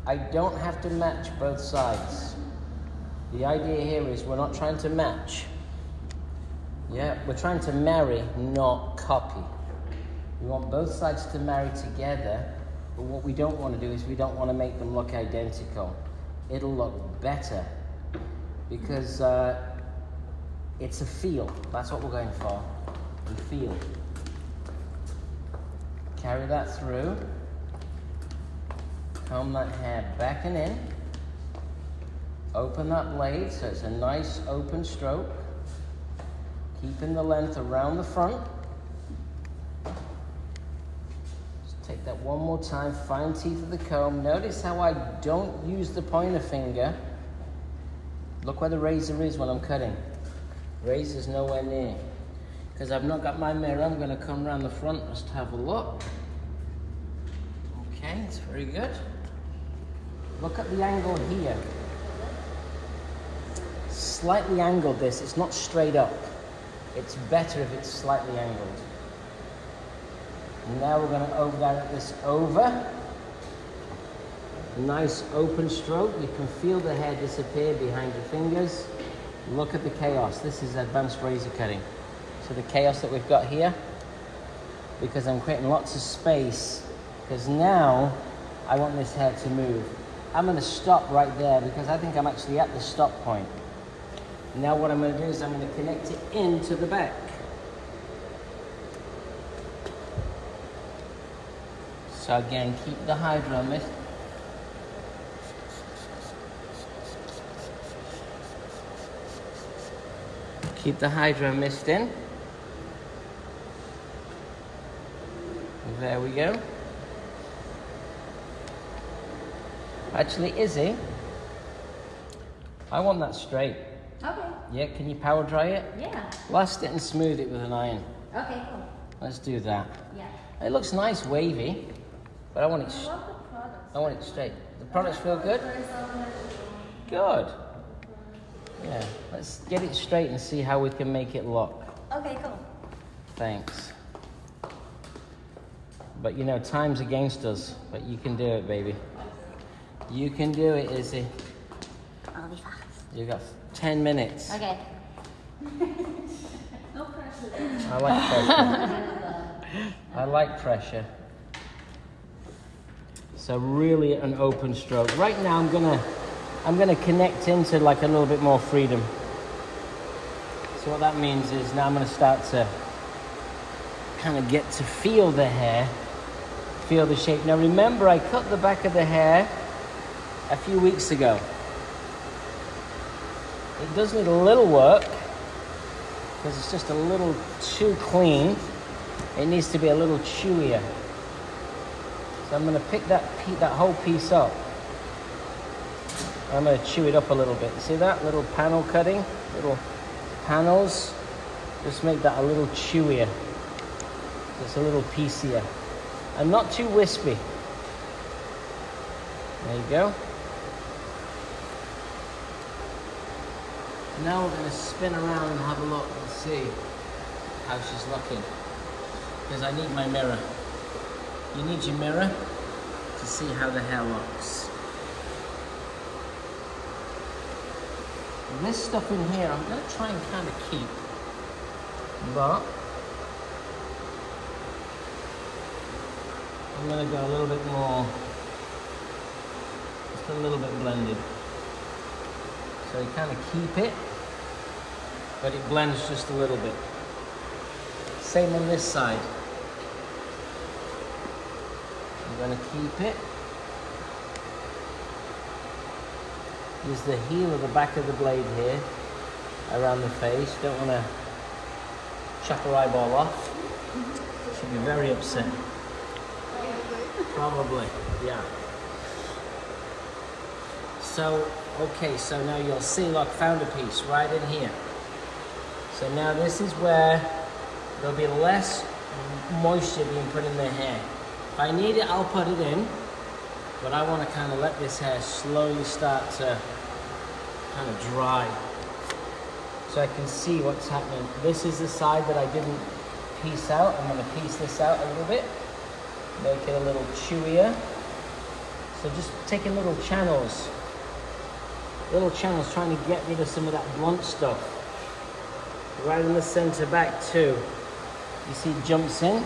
I don't have to match both sides. The idea here is we're not trying to match. Yeah, we're trying to marry, not copy. We want both sides to marry together, but what we don't want to do is we don't want to make them look identical. It'll look better because it's a feel. That's what we're going for, a feel. Carry that through. Comb that hair back and in. Open that blade so it's a nice open stroke. Keeping the length around the front. Just take that one more time, fine teeth of the comb. Notice how I don't use the pointer finger. Look where the razor is when I'm cutting. Razor's nowhere near. Because I've not got my mirror, I'm going to come around the front just to have a look. Okay, it's very good. Look at the angle here. Slightly angled this, it's not straight up. It's better if it's slightly angled. Now we're going to direct this over. Nice open stroke. You can feel the hair disappear behind your fingers. Look at the chaos. This is advanced razor cutting. So the chaos that we've got here, because I'm creating lots of space, because now I want this hair to move. I'm going to stop right there because I think I'm actually at the stop point. Now what I'm going to do is I'm going to connect it into the back. So again, keep the hydro mist. Keep the hydro mist in. There we go. Actually, Izzy, I want that straight. Okay. Yeah, can you power dry it? Yeah. Blast it and smooth it with an iron. Okay, cool. Let's do that. Yeah. It looks nice wavy, but I want it I love the products. I want it straight. The products feel good? Good. Yeah, let's get it straight and see how we can make it look. Okay, cool. Thanks. But you know, time's against us, but you can do it, baby. You can do it, Izzy. I'll be fast. You got 10 minutes. Okay. No pressure. I like pressure. I like pressure. So really an open stroke. Right now I'm gonna connect into like a little bit more freedom. So what that means is now I'm gonna start to kind of get to feel the hair, feel the shape. Now remember, I cut the back of the hair a few weeks ago. It does need a little work because it's just a little too clean. It needs to be a little chewier. So I'm going to pick that whole piece up. I'm going to chew it up a little bit. See that little panel cutting, little panels? Just make that a little chewier. Just a little piecier, and not too wispy. There you go. Now we're going to spin around and have a look and see how she's looking. Because I need my mirror. You need your mirror to see how the hair looks. This stuff in here, I'm going to try and kind of keep. But I'm going to go a little bit more, just a little bit blended. So you kind of keep it, but it blends just a little bit. Same on this side. I'm going to keep it. Use the heel of the back of the blade here, around the face. Don't want to chop her eyeball off. She'll be very upset. Probably, yeah. So, okay, so now you'll see, look, found a piece right in here. So now this is where there'll be less moisture being put in the hair. If I need it, I'll put it in, but I want to kind of let this hair slowly start to kind of dry. So I can see what's happening. This is the side that I didn't piece out. I'm going to piece this out a little bit. Make it a little chewier. So just taking little channels trying to get rid of some of that blunt stuff. Right in the center back too. You see it jumps in.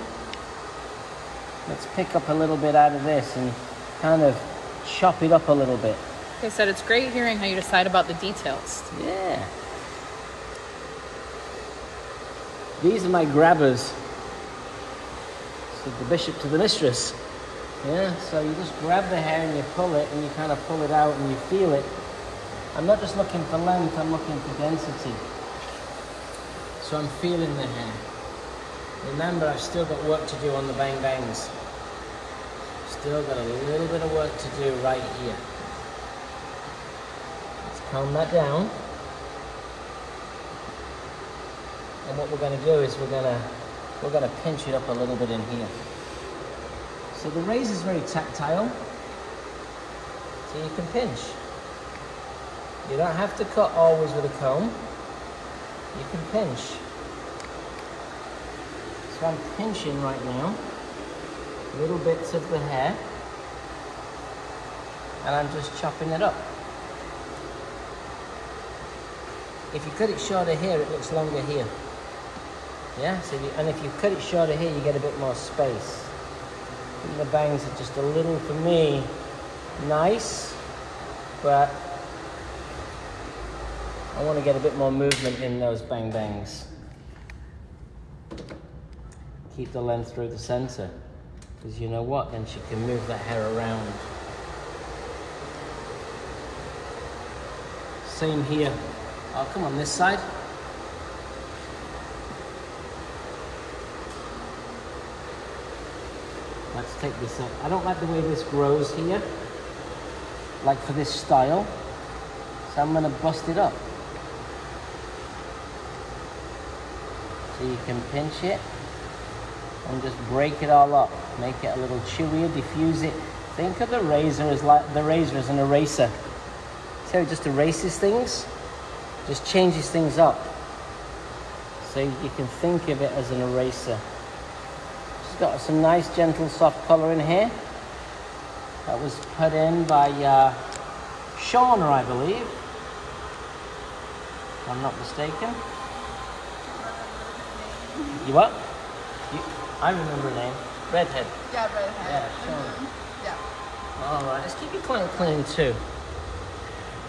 Let's pick up a little bit out of this and kind of chop it up a little bit. Like I said, it's great hearing how you decide about the details. Yeah. These are my grabbers. So the bishop to the mistress. Yeah, so you just grab the hair and you pull it and you kind of pull it out and you feel it. I'm not just looking for length, I'm looking for density. So I'm feeling the hair. Remember, I've still got work to do on the bang bangs. Still got a little bit of work to do right here. Let's calm that down. And what we're going to do is we're going to pinch it up a little bit in here. So the razor is very tactile, so you can pinch. You don't have to cut always with a comb. You can pinch. So I'm pinching right now. little bits of the hair, and I'm just chopping it up. If you cut it shorter here, it looks longer here. Yeah, so and if you cut it shorter here, you get a bit more space. And the bangs are just a little, for me, nice, but I want to get a bit more movement in those bang bangs. Keep the length through the center, because you know what, then she can move the hair around. Same here. Oh, come on, this side. Let's take this up. I don't like the way this grows here, like for this style, so I'm gonna bust it up. So you can pinch it and just break it all up. Make it a little chewier, diffuse it. Think of the razor as an eraser. See how it just erases things? Just changes things up. So you can think of it as an eraser. It's got some nice, gentle, soft colour in here. That was put in by Shauna, I believe. If I'm not mistaken. You what? I remember her name. Redhead. Yeah, redhead. Yeah, Shauna. Yeah. Alright, let's keep your client clean too.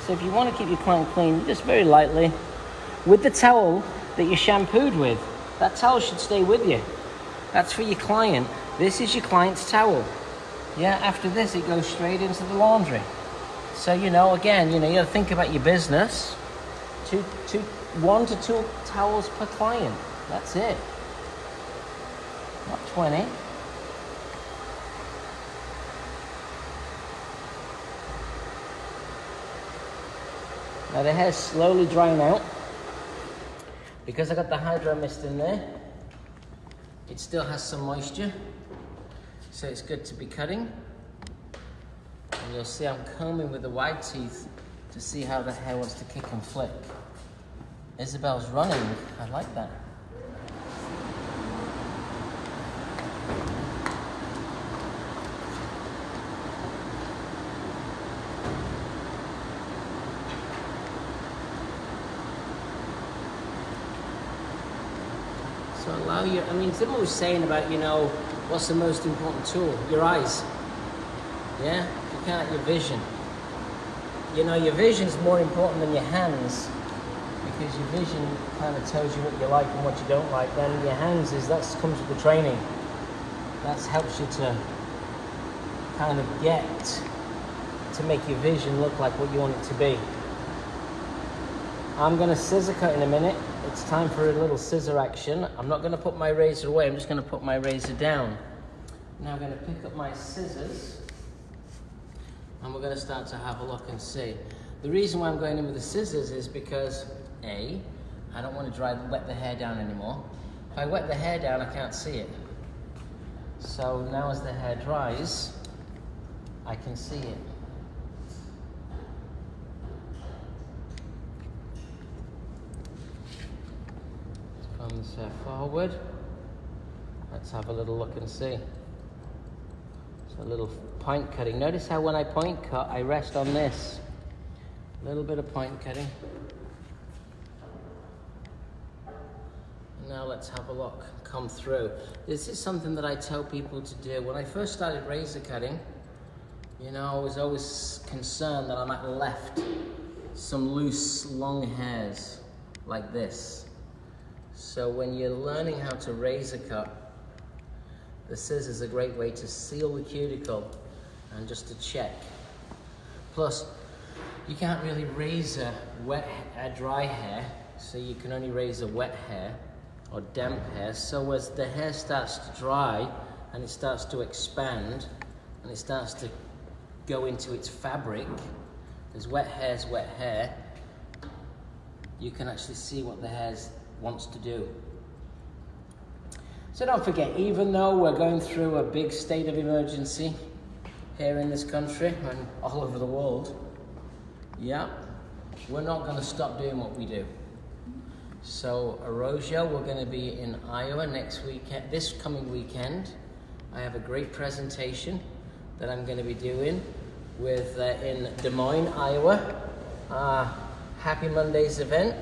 So if you want to keep your client clean, just very lightly, with the towel that you shampooed with, that towel should stay with you. That's for your client. This is your client's towel. Yeah, after this it goes straight into the laundry. So, again, you gotta think about your business. 1 to 2 towels per client. That's it. Not 20. Now the hair's slowly drying out. Because I got the Hydro Mist in there, it still has some moisture. So it's good to be cutting. And you'll see I'm combing with the wide teeth to see how the hair wants to kick and flick. Isabel's running. I like that. So allow your, Tim was saying about, what's the most important tool? Your eyes. Yeah? You can't, your vision. Your vision's more important than your hands, because your vision kind of tells you what you like and what you don't like. Then your hands comes with the training. That helps you to kind of get to make your vision look like what you want it to be. I'm going to scissor cut in a minute. It's time for a little scissor action. I'm not going to put my razor away, I'm just going to put my razor down. Now I'm going to pick up my scissors and we're going to start to have a look and see. The reason why I'm going in with the scissors is because A, I don't want to wet the hair down anymore. If I wet the hair down, I can't see it. So now as the hair dries, I can see it. Let's this hair forward. Let's have a little look and see. So a little point cutting. Notice how when I point cut, I rest on this. A little bit of point cutting. Now let's have a look, come through. This is something that I tell people to do. When I first started razor cutting, I was always concerned that I might have left some loose, long hairs like this. So when you're learning how to razor cut, the scissors are a great way to seal the cuticle and just to check. Plus, you can't really razor dry hair, so you can only razor wet hair or damp hair. So as the hair starts to dry and it starts to expand and it starts to go into its fabric, as wet hair's wet hair, you can actually see what the hair wants to do. So don't forget, even though we're going through a big state of emergency here in this country and all over the world, we're not going to stop doing what we do. So Arosio, we're going to be in Iowa next weekend, this coming weekend. I have a great presentation that I'm going to be doing with in Des Moines, Iowa, our Happy Mondays event.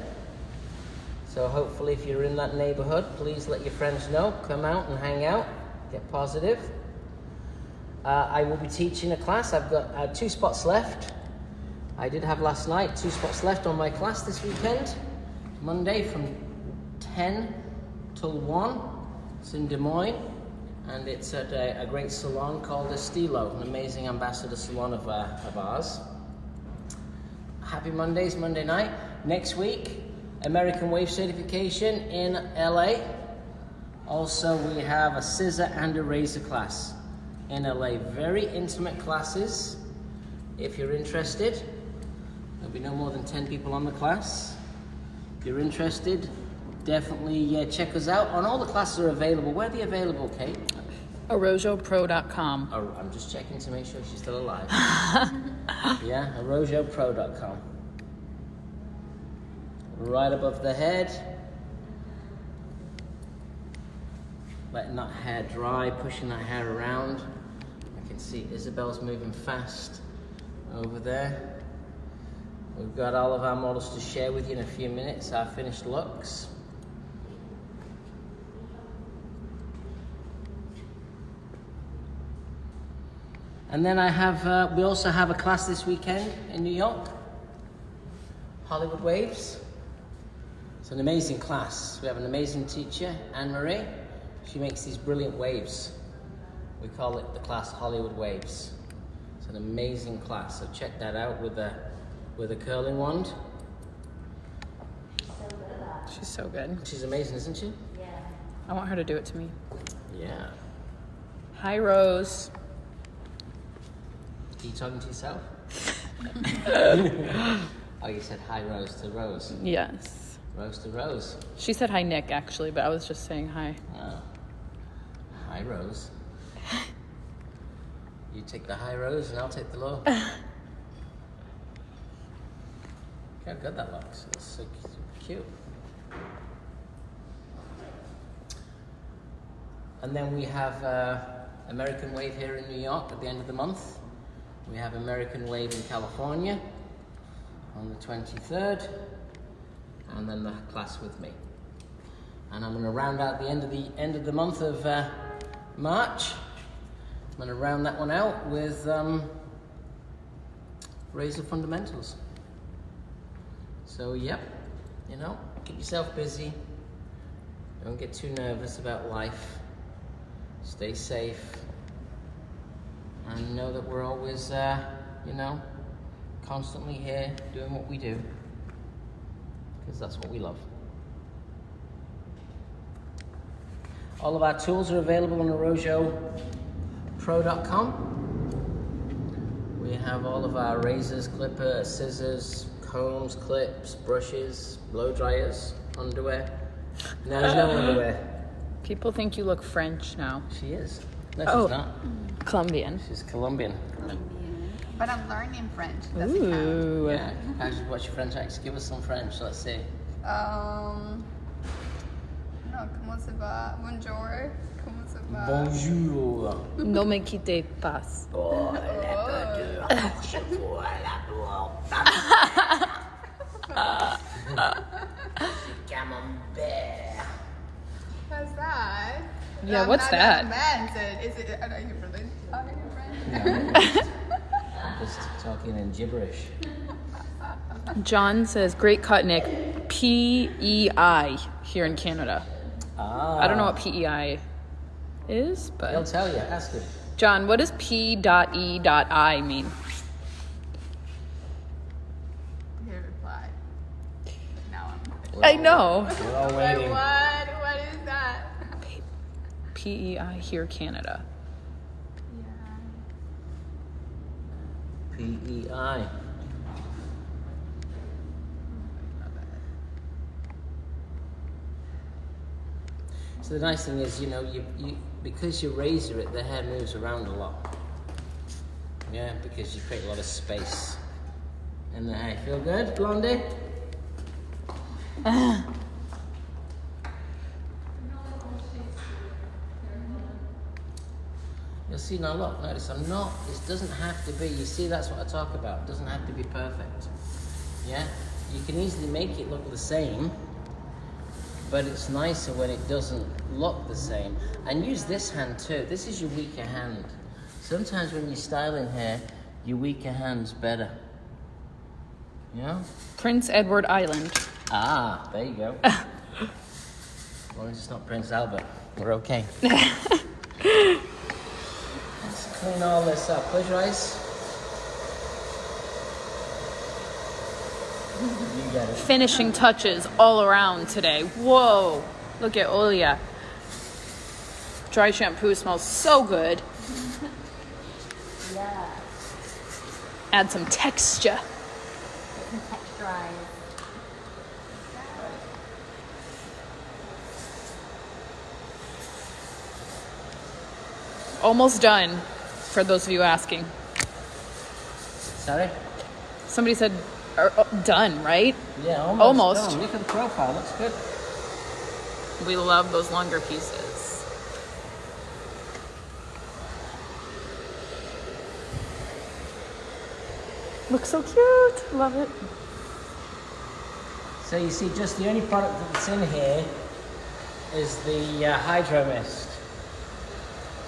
So hopefully if you're in that neighborhood, please let your friends know. Come out and hang out, get positive. I will be teaching a class. I've got 2 spots left. I did have last night 2 spots left on my class this weekend. Monday from 10 till 1. It's in Des Moines. And it's at a great salon called Estilo, an amazing ambassador salon of ours. Happy Mondays, Monday night. Next week, American Wave certification in LA. Also, we have a scissor and a razor class in LA. Very intimate classes. If you're interested, there'll be no more than 10 people on the class. If you're interested, definitely check us out. And all the classes are available. Where are they available, Kate? ArojoPro.com. Oh, I'm just checking to make sure she's still alive. Yeah, ArojoPro.com. Right above the head. Letting that hair dry, pushing that hair around. I can see Isabel's moving fast over there. We've got all of our models to share with you in a few minutes, our finished looks. And then we also have a class this weekend in New York, Hollywood Waves. It's an amazing class. We have an amazing teacher, Anne-Marie. She makes these brilliant waves. We call it the class Hollywood Waves. It's an amazing class, so check that out with a curling wand. She's so good. She's amazing, isn't she? Yeah. I want her to do it to me. Yeah. Hi, Rose. Are you talking to yourself? Oh, you said hi, Rose to Rose. Yes. Rose to Rose. She said hi, Nick, actually, but I was just saying hi. Oh. Hi, Rose. You take the high Rose and I'll take the low. Look how good that looks. It's so cute. And then we have American Wave here in New York at the end of the month. We have American Wave in California on the 23rd, and then the class with me. And I'm going to round out the end of the month of March. I'm going to round that one out with razor fundamentals. So yep, keep yourself busy. Don't get too nervous about life. Stay safe. And know that we're always, constantly here doing what we do. Because that's what we love. All of our tools are available on ArojoPro.com. We have all of our razors, clippers, scissors, combs, clips, brushes, blow dryers, underwear. No, there's no underwear. People think you look French now. She is. No, Oh. she's not. Colombian. She's Colombian. But I'm learning French. Doesn't count. Ooh. Yeah. What's your French accent? Give us some French. Let's see. No, comment ça va? Bonjour. Comment ça va? Bonjour. No me quitte pas. Oh, Camembert. What's that? Yeah, what's that? Is it? Are you really talking in French? I'm just talking in gibberish. John says, great cut, Nick. PEI here in Canada. I don't know what PEI is, He'll but... tell you. Ask him. John, what does P.E.I mean? Here, reply. Now I know. We're all I'm. waiting. What is that? PEI here, Canada. Yeah. PEI. So the nice thing is, you because you razor it, the hair moves around a lot. Yeah, because you create a lot of space in the hair. Feel good, Blondie? See, now look, notice I'm not, this doesn't have to be, you see, that's what I talk about. It doesn't have to be perfect. Yeah? You can easily make it look the same, but it's nicer when it doesn't look the same. And use this hand too. This is your weaker hand. Sometimes when you're styling hair, your weaker hand's better. Yeah? Prince Edward Island. Ah, there you go. As long as it's not Prince Albert, we're okay. Let's clean all this up. Close your eyes. You get it. Finishing touches all around today. Whoa. Look at Olia. Dry shampoo smells so good. Yeah. Add some texture. Get some texturize. Almost done, for those of you asking. Sorry? Somebody said done, right? Yeah, almost. Almost. Done. Look at the profile. Looks good. We love those longer pieces. Looks so cute. Love it. So you see, just the only product that's in here is the Hydro Mist.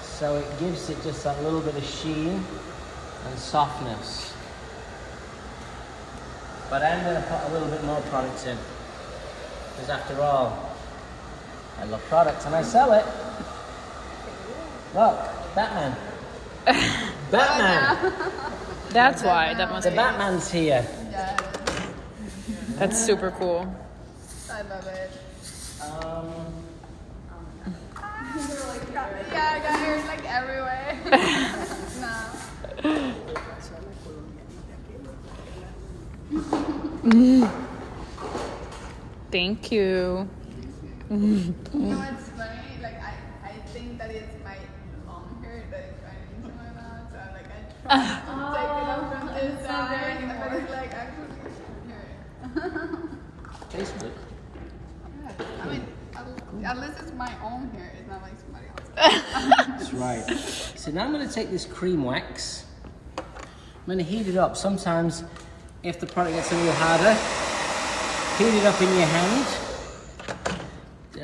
So it gives it just that little bit of sheen and softness. But I'm going to put a little bit more product in. Because after all, I love products and I sell it. Look, Batman. Batman. That's why. That must The be. Batman's here. Yeah, That's super cool. I love it. Um, Yeah, I got hairs like everywhere. No. Thank you. You know what's funny? Like I think that it's my long hair that is running into my mouth. So like I try to take it up from this side, but it's like actually hair. tastes good. I mean, at least it's my own hair. It's not like somebody else's. That's right. So now I'm going to take this cream wax. I'm going to heat it up. Sometimes, if the product gets a little harder, heat it up in your hand.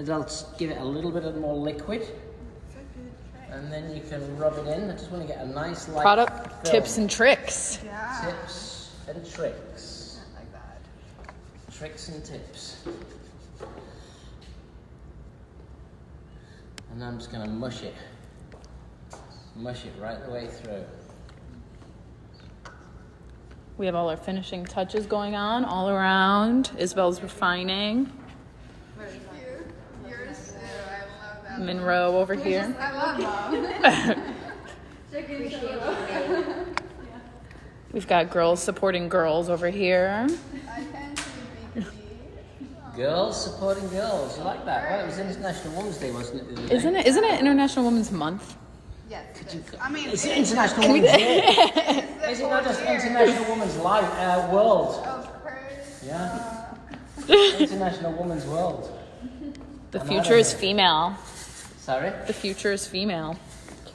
That'll give it a little bit of more liquid. And then you can rub it in. I just want to get a nice light Product film. tips and tricks. Yeah. Tips and tricks. Like that. Tricks and tips. And I'm just going to mush it. Mush it right the way through. We have all our finishing touches going on all around. Isabel's refining. Very cute. Yours too. I love that. Monroe over here. I love that. We've got girls supporting girls over here. I can see Vicky. Girls supporting girls. You like that? Well, it was International Women's Day, wasn't it? the other day? Isn't it International Women's Month? Yes. It is. I mean, It's International Women's Day. Is it not just International Women's World? Of course. Yeah. International Women's World. The I'm future out of is here. female. Sorry? The future is female.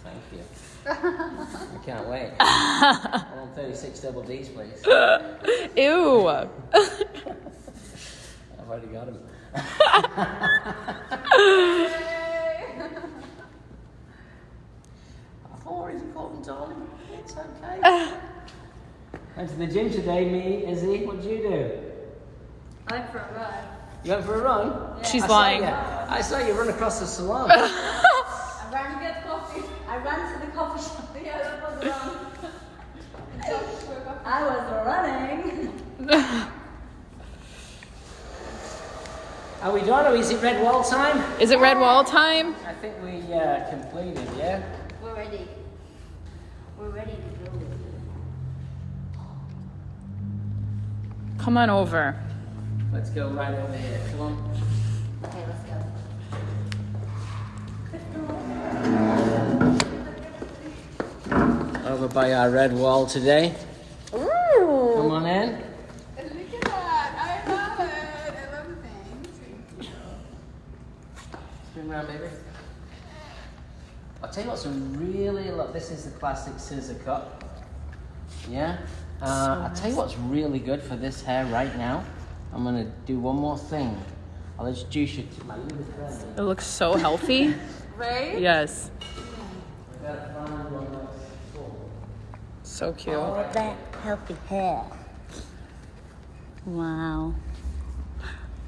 Thank you. I can't wait. I want 36 double Ds, please. Ew. I've already got them. Oh, is he called darling? It's okay. Went to the gym today, me, Izzy. What did you do? I went for a run. You went for a run? She's I saw lying. you. I saw you run across the salon. I ran to get coffee. I ran to the coffee shop. Yeah, that was wrong. I was running. Are we done, or is it red wall time? Is it red wall time? I think we completed, yeah? We're ready. We're ready to go. Come on over. Let's go right over here. Come on. Okay, let's go. Over by our red wall today. Ooh. Come on in. Look at that. I love it. I love the things. Spin around, baby. I'll tell you what's a really look. This is the classic scissor cut. Yeah. I'll tell you what's really good for this hair right now. I'm gonna do one more thing. I'll introduce you to my little friend. It looks so healthy. Right? Yes. I gotta find one that's full. So cute. That healthy hair. Wow.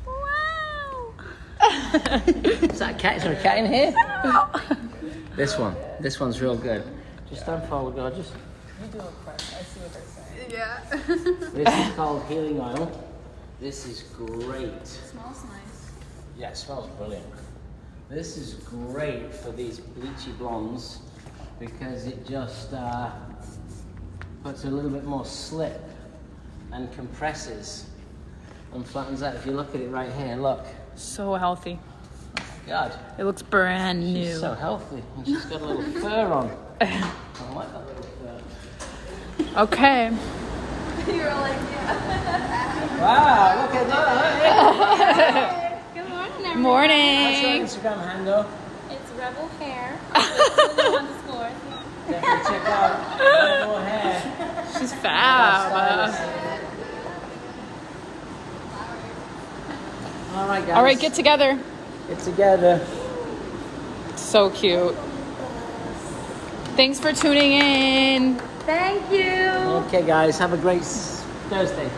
Wow. Is that a cat? Is there a cat in here? This one. This one's real good. Just stand forward, gorgeous. You do it first. I see what they're saying. Yeah. This is called healing oil. This is great. Smells nice. Yeah, it smells brilliant. This is great for these bleachy blondes because it just puts a little bit more slip and compresses and flattens out. If you look at it right here, look. So healthy. God, It looks brand new. she's so healthy and she's got a little fur on. I like that little fur. Okay. You're like, yeah. Wow, look at that. Good morning, What's your Morning. Instagram handle? It's Rebel Hair. _. Definitely check out Rebel Hair. She's fab. All right, guys. All right, get together. Get together. So cute. Thanks for tuning in. Thank you. Okay, guys, have a great Thursday.